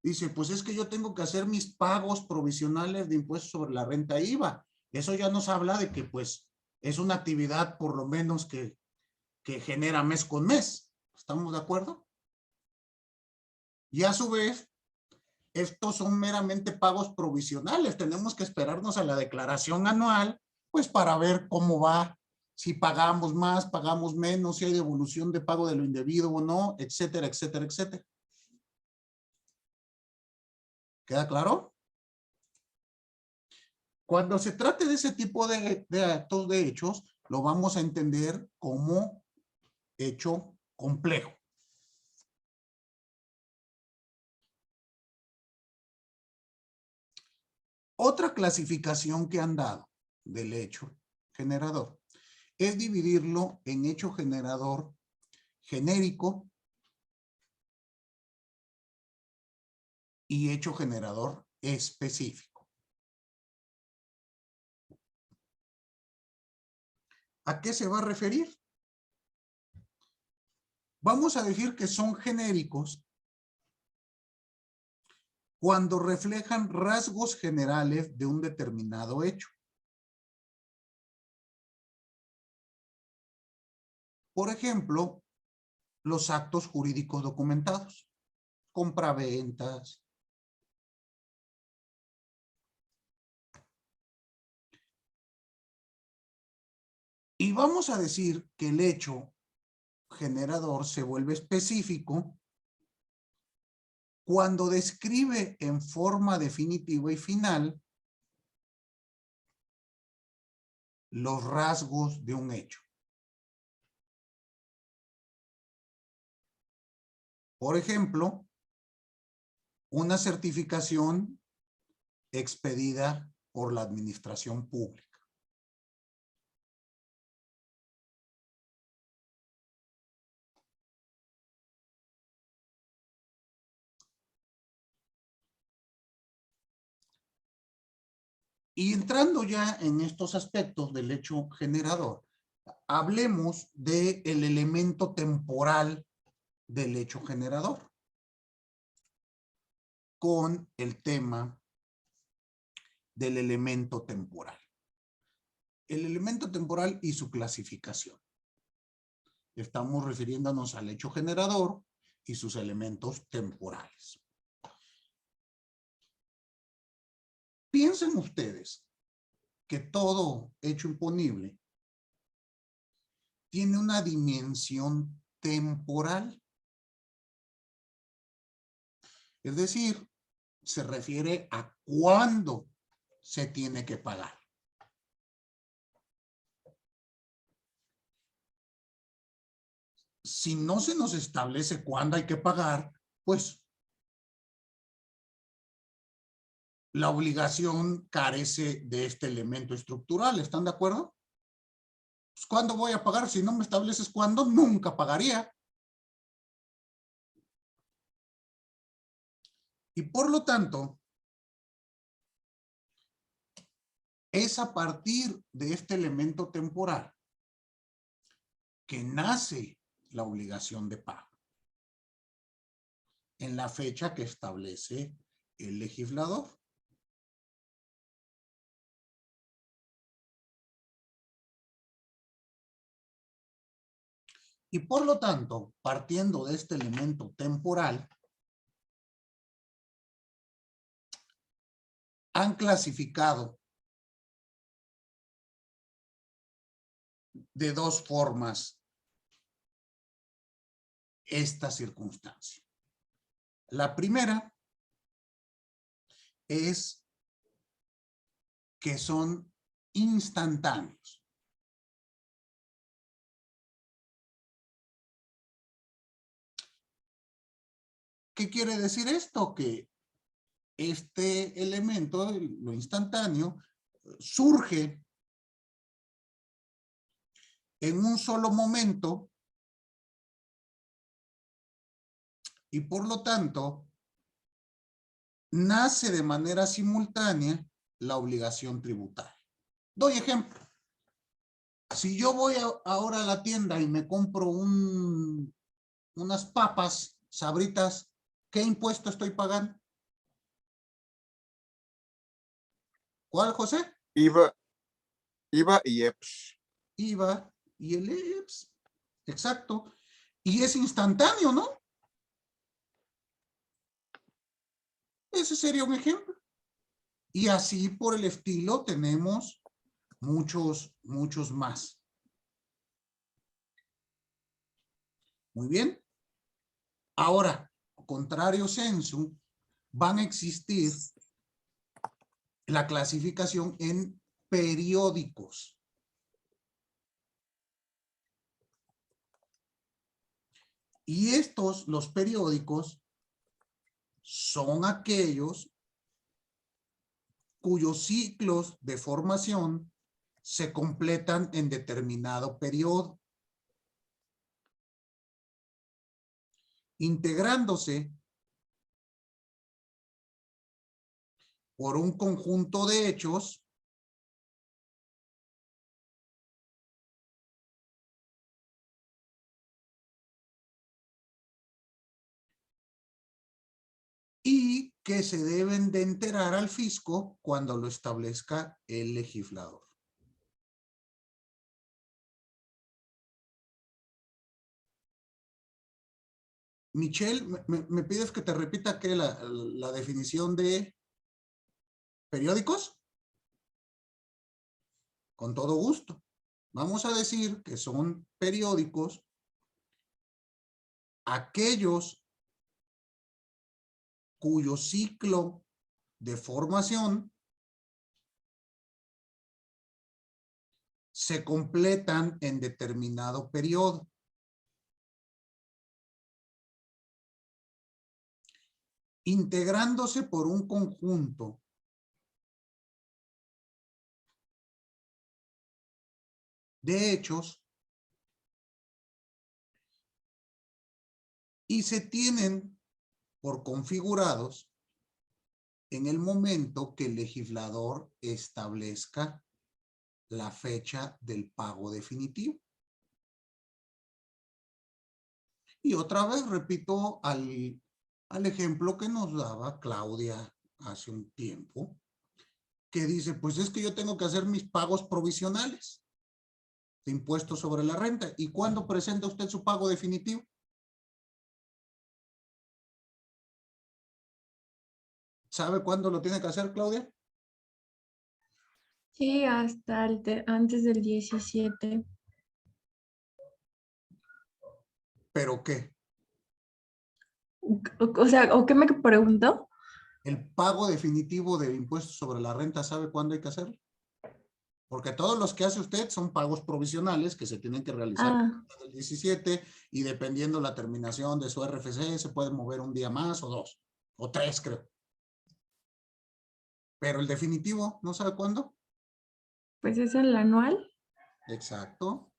dice, pues es que yo tengo que hacer mis pagos provisionales de impuestos sobre la renta IVA. Eso ya nos habla de que pues es una actividad por lo menos que genera mes con mes. ¿Estamos de acuerdo? Y a su vez, estos son meramente pagos provisionales. Tenemos que esperarnos a la declaración anual, pues para ver cómo va, si pagamos más, pagamos menos, si hay devolución de pago de lo indebido o no, etcétera, etcétera, etcétera. ¿Queda claro? Cuando se trate de ese tipo de actos, de hechos, lo vamos a entender como hecho complejo. Otra clasificación que han dado del hecho generador es dividirlo en hecho generador genérico y hecho generador específico. ¿A qué se va a referir? Vamos a decir que son genéricos cuando reflejan rasgos generales de un determinado hecho. Por ejemplo, los actos jurídicos documentados, compraventas. Y vamos a decir que el hecho generador se vuelve específico cuando describe en forma definitiva y final los rasgos de un hecho. Por ejemplo, una certificación expedida por la administración pública. Y entrando ya en estos aspectos del hecho generador, hablemos del elemento temporal del hecho generador con el tema del elemento temporal. El elemento temporal y su clasificación. Estamos refiriéndonos al hecho generador y sus elementos temporales. Piensen ustedes que todo hecho imponible tiene una dimensión temporal. Es decir, se refiere a cuándo se tiene que pagar. Si no se nos establece cuándo hay que pagar, pues la obligación carece de este elemento estructural. ¿Están de acuerdo? Pues, ¿cuándo voy a pagar? Si no me estableces cuándo, nunca pagaría. Y por lo tanto, es a partir de este elemento temporal que nace la obligación de pago. en la fecha que establece el legislador. Y por lo tanto, partiendo de este elemento temporal, han clasificado de dos formas esta circunstancia. La primera es que son instantáneos. ¿Qué quiere decir esto? Que este elemento, lo instantáneo, surge en un solo momento y por lo tanto nace de manera simultánea la obligación tributaria. Doy ejemplo. Si yo voy ahora a la tienda y me compro unas papas Sabritas, ¿qué impuesto estoy pagando? ¿Cuál, José? IVA y EPS. IVA y el EPS. Exacto. Y es instantáneo, ¿no? Ese sería un ejemplo. Y así por el estilo tenemos muchos más. Muy bien. Ahora, contrario sensu, van a existir la clasificación en periódicos. Y estos, los periódicos, son aquellos cuyos ciclos de formación se completan en determinado periodo, integrándose por un conjunto de hechos y que se deben de enterar al fisco cuando lo establezca el legislador. Michelle, ¿me pides que te repita que la definición de periódicos? Con todo gusto. Vamos a decir que son periódicos aquellos cuyo ciclo de formación se completan en determinado periodo. Integrándose por un conjunto de hechos y se tienen por configurados en el momento que el legislador establezca la fecha del pago definitivo. Y otra vez repito al ejemplo que nos daba Claudia hace un tiempo, que dice, pues es que yo tengo que hacer mis pagos provisionales de impuestos sobre la renta. ¿Y cuándo presenta usted su pago definitivo? ¿Sabe cuándo lo tiene que hacer, Claudia? Sí, hasta antes del 17. ¿Pero qué? O sea, ¿o qué me preguntó? El pago definitivo de impuestos sobre la renta, ¿sabe cuándo hay que hacerlo? Porque todos los que hace usted son pagos provisionales que se tienen que realizar hasta el 17 y dependiendo la terminación de su RFC se puede mover un día más o 2 o 3 creo. Pero el definitivo, ¿no sabe cuándo? Pues es el anual. Exacto.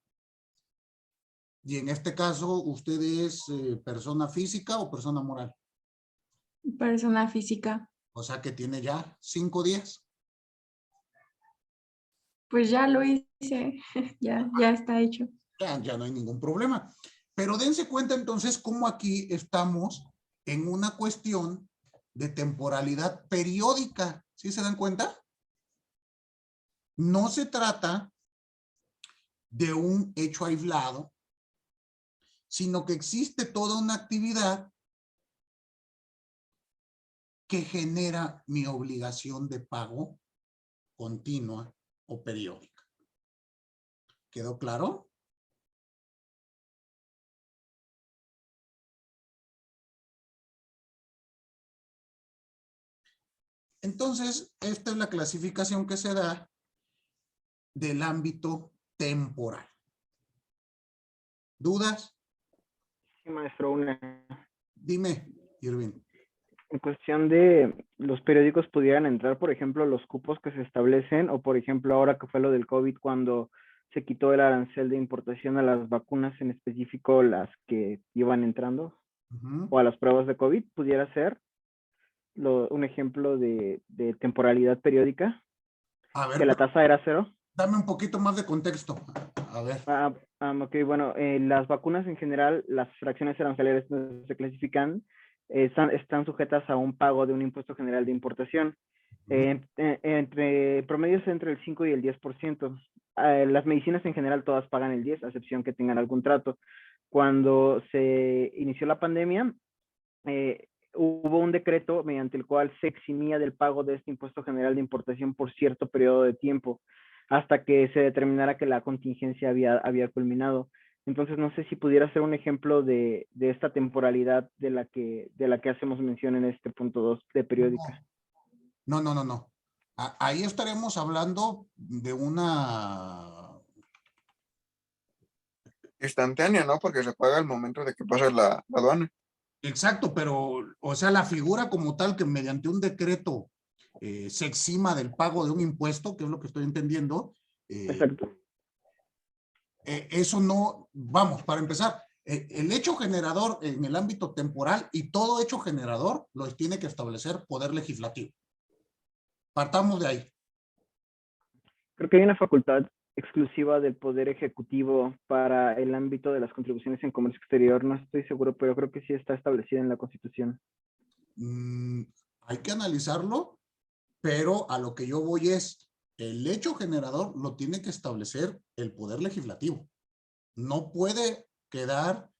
Y en este caso, ¿usted es persona física o persona moral? Persona física. O sea que tiene ya 5 días. Pues ya lo hice, ya está hecho. Ya no hay ningún problema. Pero dense cuenta entonces cómo aquí estamos en una cuestión de temporalidad periódica. ¿Sí se dan cuenta? No se trata de un hecho aislado, sino que existe toda una actividad que genera mi obligación de pago continua o periódica. ¿Quedó claro? Entonces, esta es la clasificación que se da del ámbito temporal. ¿Dudas? Sí, maestro, una. Dime, Irving. En cuestión de los periódicos pudieran entrar, por ejemplo, los cupos que se establecen, o por ejemplo, ahora que fue lo del COVID, cuando se quitó el arancel de importación a las vacunas, en específico las que iban entrando, o a las pruebas de COVID, pudiera ser un ejemplo de temporalidad periódica, A ver, que la tasa era cero. dame un poquito más de contexto. A ver. Ok, bueno, las vacunas en general, las fracciones arancelarias no se clasifican, están sujetas a un pago de un impuesto general de importación. Entre promedios entre el 5 y el 10%. Las medicinas en general todas pagan el 10%, a excepción que tengan algún trato. Cuando se inició la pandemia, hubo un decreto mediante el cual se eximía del pago de este impuesto general de importación por cierto periodo de tiempo, hasta que se determinara que la contingencia había culminado. Entonces, no sé si pudiera ser un ejemplo de esta temporalidad de la que hacemos mención en este punto 2 de periódica. No. Ahí estaremos hablando de una... Instantánea, ¿no? Porque se paga al momento de que pasa la aduana. Exacto, pero, o sea, la figura como tal que mediante un decreto se exima del pago de un impuesto, que es lo que estoy entendiendo. Exacto. Eso no, vamos, para empezar, el hecho generador en el ámbito temporal y todo hecho generador lo tiene que establecer Poder Legislativo. Partamos de ahí. Creo que hay una facultad exclusiva del Poder Ejecutivo para el ámbito de las contribuciones en comercio exterior. No estoy seguro, pero creo que sí está establecida en la Constitución. Hay que analizarlo, pero a lo que yo voy es, el hecho generador lo tiene que establecer el Poder Legislativo. No puede quedar,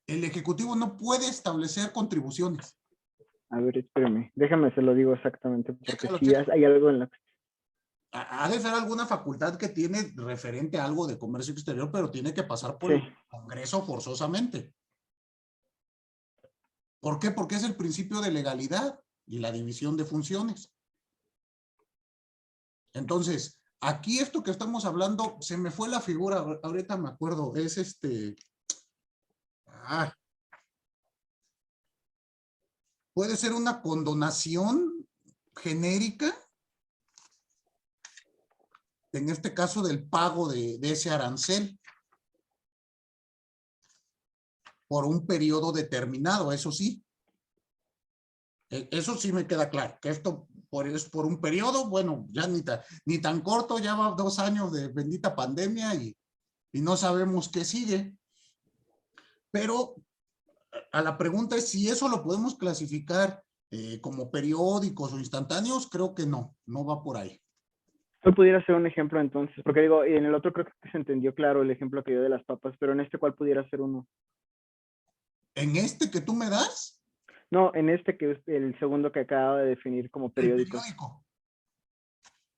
el Ejecutivo no puede establecer contribuciones. A ver, espérame, déjame se lo digo exactamente, porque Chécalo, sí chécalo. hay algo en la... Ha de ser alguna facultad que tiene referente a algo de comercio exterior, pero tiene que pasar por Sí. el Congreso forzosamente. ¿Por qué? Porque es el principio de legalidad y la división de funciones. Entonces, aquí esto que estamos hablando, se me fue la figura, ahorita me acuerdo, es puede ser una condonación genérica, en este caso del pago de ese arancel, por un periodo determinado, eso sí. Eso sí me queda claro, que esto es por un periodo, bueno, ya ni tan corto, ya va 2 años de bendita pandemia y no sabemos qué sigue. Pero a la pregunta es si eso lo podemos clasificar como periódicos o instantáneos, creo que no va por ahí. ¿Cuál pudiera ser un ejemplo entonces? Porque digo, en el otro creo que se entendió claro el ejemplo que dio de las papas, pero en este, ¿cuál pudiera ser uno? ¿En este que tú me das? No, en este que es el segundo que acaba de definir como periódico. El periódico.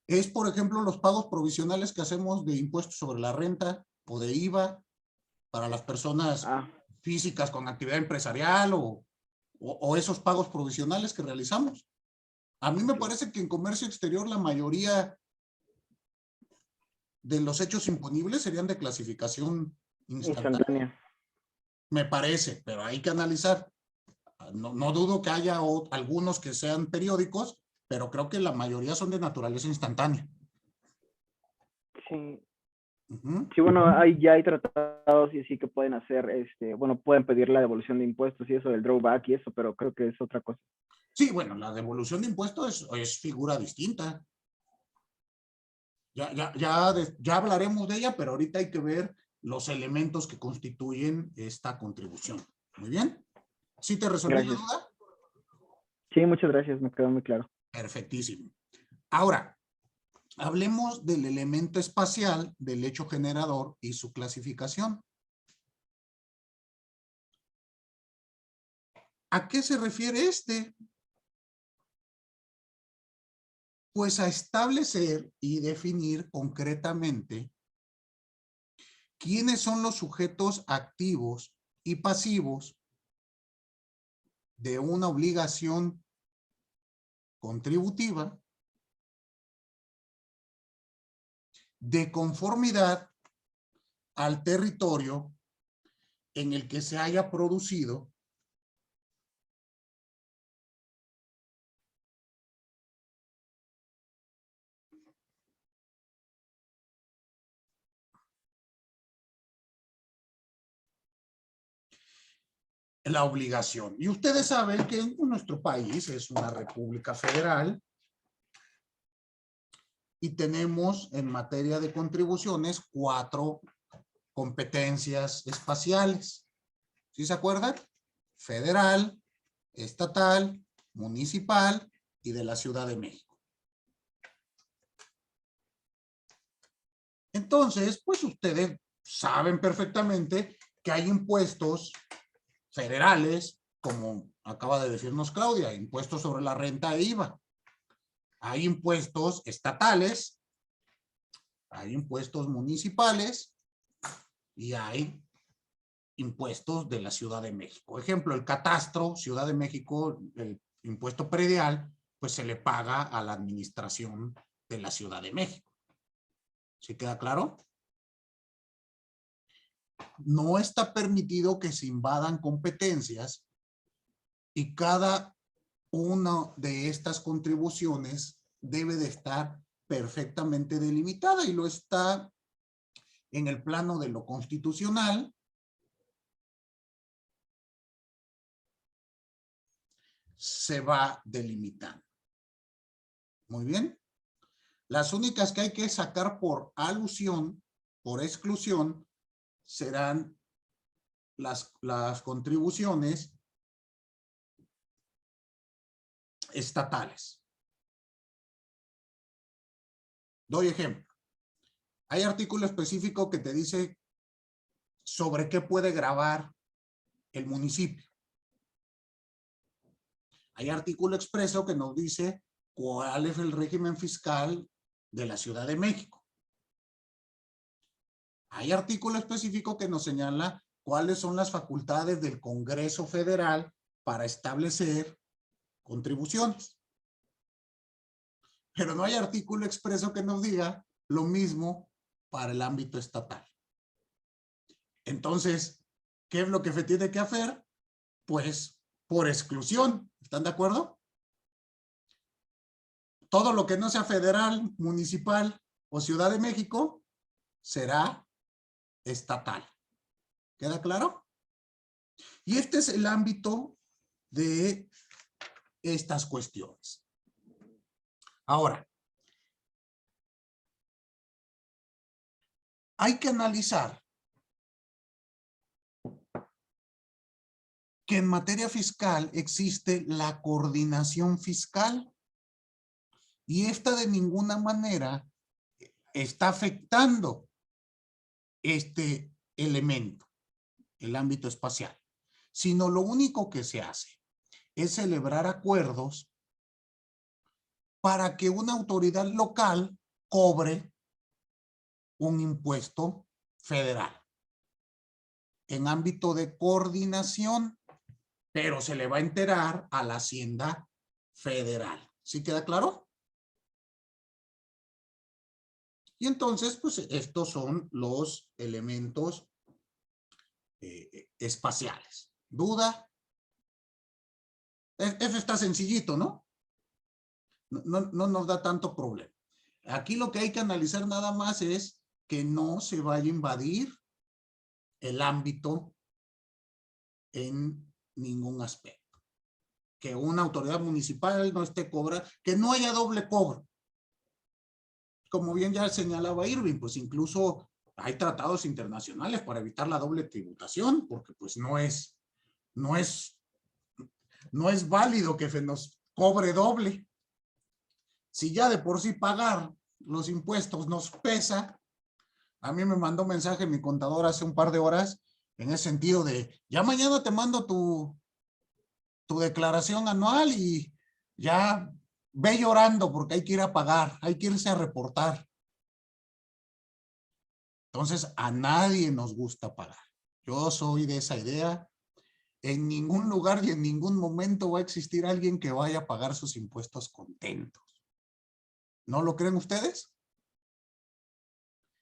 Es, por ejemplo, los pagos provisionales que hacemos de impuestos sobre la renta o de IVA para las personas físicas con actividad empresarial o esos pagos provisionales que realizamos. A mí me parece que en comercio exterior la mayoría de los hechos imponibles serían de clasificación instantánea. Me parece, pero hay que analizar. No dudo que haya algunos que sean periódicos, pero creo que la mayoría son de naturaleza instantánea. Sí. Sí, bueno, ya hay tratados y sí que pueden hacer, bueno, pueden pedir la devolución de impuestos y eso del drawback y eso, pero creo que es otra cosa. Sí, bueno, la devolución de impuestos es figura distinta. Ya hablaremos de ella, pero ahorita hay que ver los elementos que constituyen esta contribución. Muy bien. ¿Sí te resolvió la Gracias. duda? Sí, muchas gracias, me quedó muy claro. Perfectísimo. Ahora, hablemos del elemento espacial del hecho generador y su clasificación. ¿A qué se refiere este? Pues a establecer y definir concretamente quiénes son los sujetos activos y pasivos de una obligación contributiva de conformidad al territorio en el que se haya producido la obligación. Y ustedes saben que nuestro país es una república federal y tenemos en materia de contribuciones 4 competencias espaciales. ¿Sí se acuerdan? Federal, estatal, municipal y de la Ciudad de México. Entonces, pues ustedes saben perfectamente que hay impuestos federales, como acaba de decirnos Claudia, impuestos sobre la renta e IVA. Hay impuestos estatales, hay impuestos municipales y hay impuestos de la Ciudad de México. Ejemplo, el catastro, Ciudad de México, el impuesto predial, pues se le paga a la administración de la Ciudad de México. ¿Sí queda claro? No está permitido que se invadan competencias y cada una de estas contribuciones debe de estar perfectamente delimitada y lo está en el plano de lo constitucional. Se va delimitando. Muy bien. Las únicas que hay que sacar por alusión, por exclusión, serán las contribuciones estatales. Doy ejemplo. Hay artículo específico que te dice sobre qué puede gravar el municipio. Hay artículo expreso que nos dice cuál es el régimen fiscal de la Ciudad de México. Hay artículo específico que nos señala cuáles son las facultades del Congreso Federal para establecer contribuciones. Pero no hay artículo expreso que nos diga lo mismo para el ámbito estatal. Entonces, ¿qué es lo que se tiene que hacer? Pues por exclusión. ¿Están de acuerdo? Todo lo que no sea federal, municipal o Ciudad de México será estatal. ¿Queda claro? Y este es el ámbito de estas cuestiones. Ahora, hay que analizar que en materia fiscal existe la coordinación fiscal y esta de ninguna manera está afectando este elemento, el ámbito espacial, sino lo único que se hace es celebrar acuerdos para que una autoridad local cobre un impuesto federal en ámbito de coordinación, pero se le va a enterar a la Hacienda Federal. ¿Sí queda claro? Y entonces, pues estos son los elementos espaciales. ¿Duda? Eso está sencillito, ¿no? No nos da tanto problema. Aquí lo que hay que analizar nada más es que no se vaya a invadir el ámbito en ningún aspecto. Que una autoridad municipal no esté cobrando, que no haya doble cobro. Como bien ya señalaba Irving, pues incluso hay tratados internacionales para evitar la doble tributación, porque pues no es no es válido que se nos cobre doble. Si ya de por sí pagar los impuestos nos pesa, a mí me mandó un mensaje mi contador hace un par de horas en ese sentido de, ya mañana te mando tu declaración anual y ya ve llorando porque hay que ir a pagar, hay que irse a reportar. Entonces, a nadie nos gusta pagar. Yo soy de esa idea. En ningún lugar y en ningún momento va a existir alguien que vaya a pagar sus impuestos contentos. ¿No lo creen ustedes?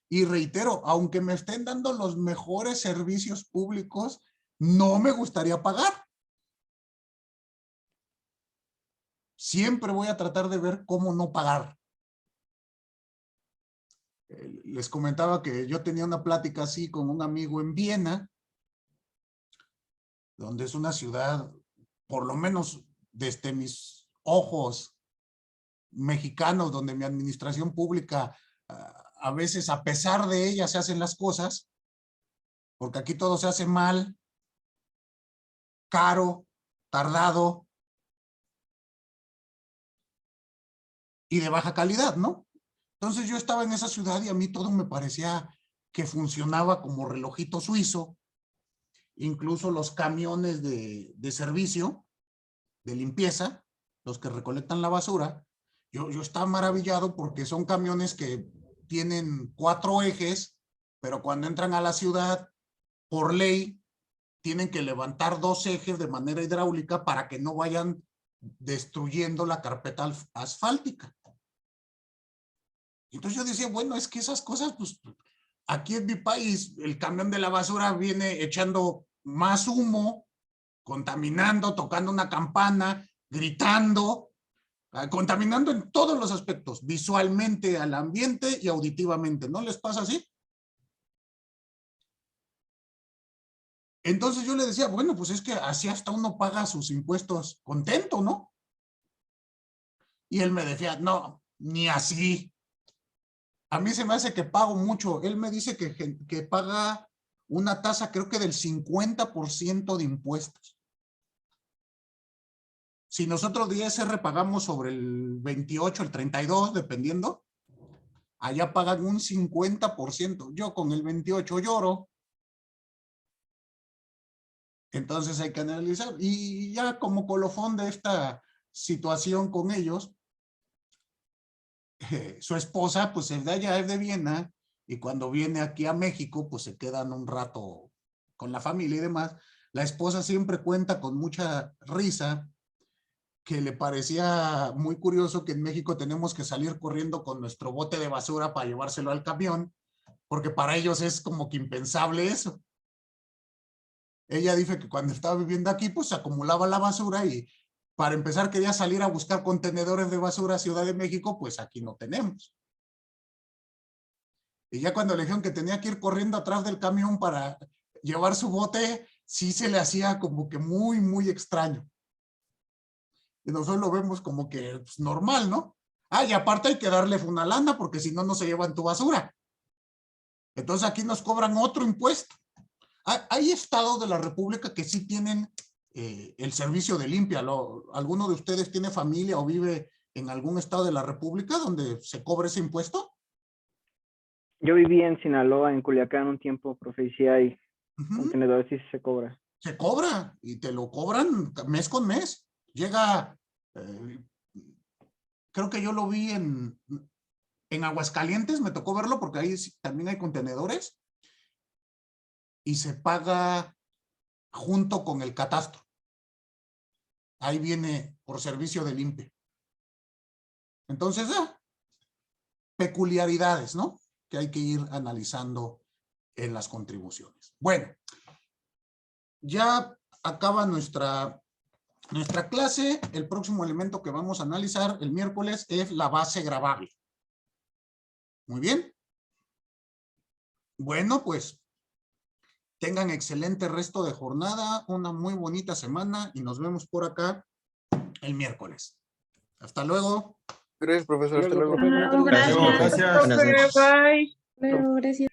Y reitero, aunque me estén dando los mejores servicios públicos, no me gustaría pagar. Siempre voy a tratar de ver cómo no pagar. Les comentaba que yo tenía una plática así con un amigo en Viena, donde es una ciudad, por lo menos desde mis ojos mexicanos, donde mi administración pública, a veces a pesar de ella se hacen las cosas, porque aquí todo se hace mal, caro, tardado y de baja calidad, ¿no? Entonces yo estaba en esa ciudad y a mí todo me parecía que funcionaba como relojito suizo. Incluso los camiones de servicio, de limpieza, los que recolectan la basura, yo estaba maravillado porque son camiones que tienen 4 ejes, pero cuando entran a la ciudad, por ley, tienen que levantar 2 ejes de manera hidráulica para que no vayan destruyendo la carpeta asfáltica. Entonces yo decía, bueno, es que esas cosas, pues, aquí en mi país, el camión de la basura viene echando más humo, contaminando, tocando una campana, gritando, contaminando en todos los aspectos, visualmente al ambiente y auditivamente. ¿No les pasa así? Entonces yo le decía, bueno, pues es que así hasta uno paga sus impuestos contento, ¿no? Y él me decía, no, ni así. A mí se me hace que pago mucho. Él me dice que paga una tasa, creo que del 50% de impuestos. Si nosotros de ISR pagamos sobre el 28, el 32, dependiendo, allá pagan un 50%. Yo con el 28 lloro. Entonces hay que analizar. Y ya como colofón de esta situación con ellos, su esposa pues es de allá, es de Viena, y cuando viene aquí a México pues se quedan un rato con la familia y demás. La esposa siempre cuenta con mucha risa que le parecía muy curioso que en México tenemos que salir corriendo con nuestro bote de basura para llevárselo al camión, porque para ellos es como que impensable eso. Ella dice que cuando estaba viviendo aquí pues se acumulaba la basura y para empezar quería salir a buscar contenedores de basura a Ciudad de México, pues aquí no tenemos. Y ya cuando le dijeron que tenía que ir corriendo atrás del camión para llevar su bote, sí se le hacía como que muy, muy extraño. Y nosotros lo vemos como que pues, normal, ¿no? Ah, y aparte hay que darle una lana porque si no, no se llevan tu basura. Entonces aquí nos cobran otro impuesto. Hay estados de la República que sí tienen el servicio de limpia. ¿Alguno de ustedes tiene familia o vive en algún estado de la República donde se cobre ese impuesto? Yo viví en Sinaloa, en Culiacán un tiempo, profe, y sí hay contenedores, sí se cobra. Se cobra y te lo cobran mes con mes. Llega, creo que yo lo vi en Aguascalientes, me tocó verlo porque ahí también hay contenedores y se paga junto con el catastro. Ahí viene por servicio de limpia. Entonces, peculiaridades, ¿no? Que hay que ir analizando en las contribuciones. Bueno, ya acaba nuestra clase. El próximo elemento que vamos a analizar el miércoles es la base gravable. Muy bien. Bueno, pues tengan excelente resto de jornada, una muy bonita semana y nos vemos por acá el miércoles. Hasta luego. Gracias, profesor. Hasta luego. Gracias. Gracias. Bye. Gracias.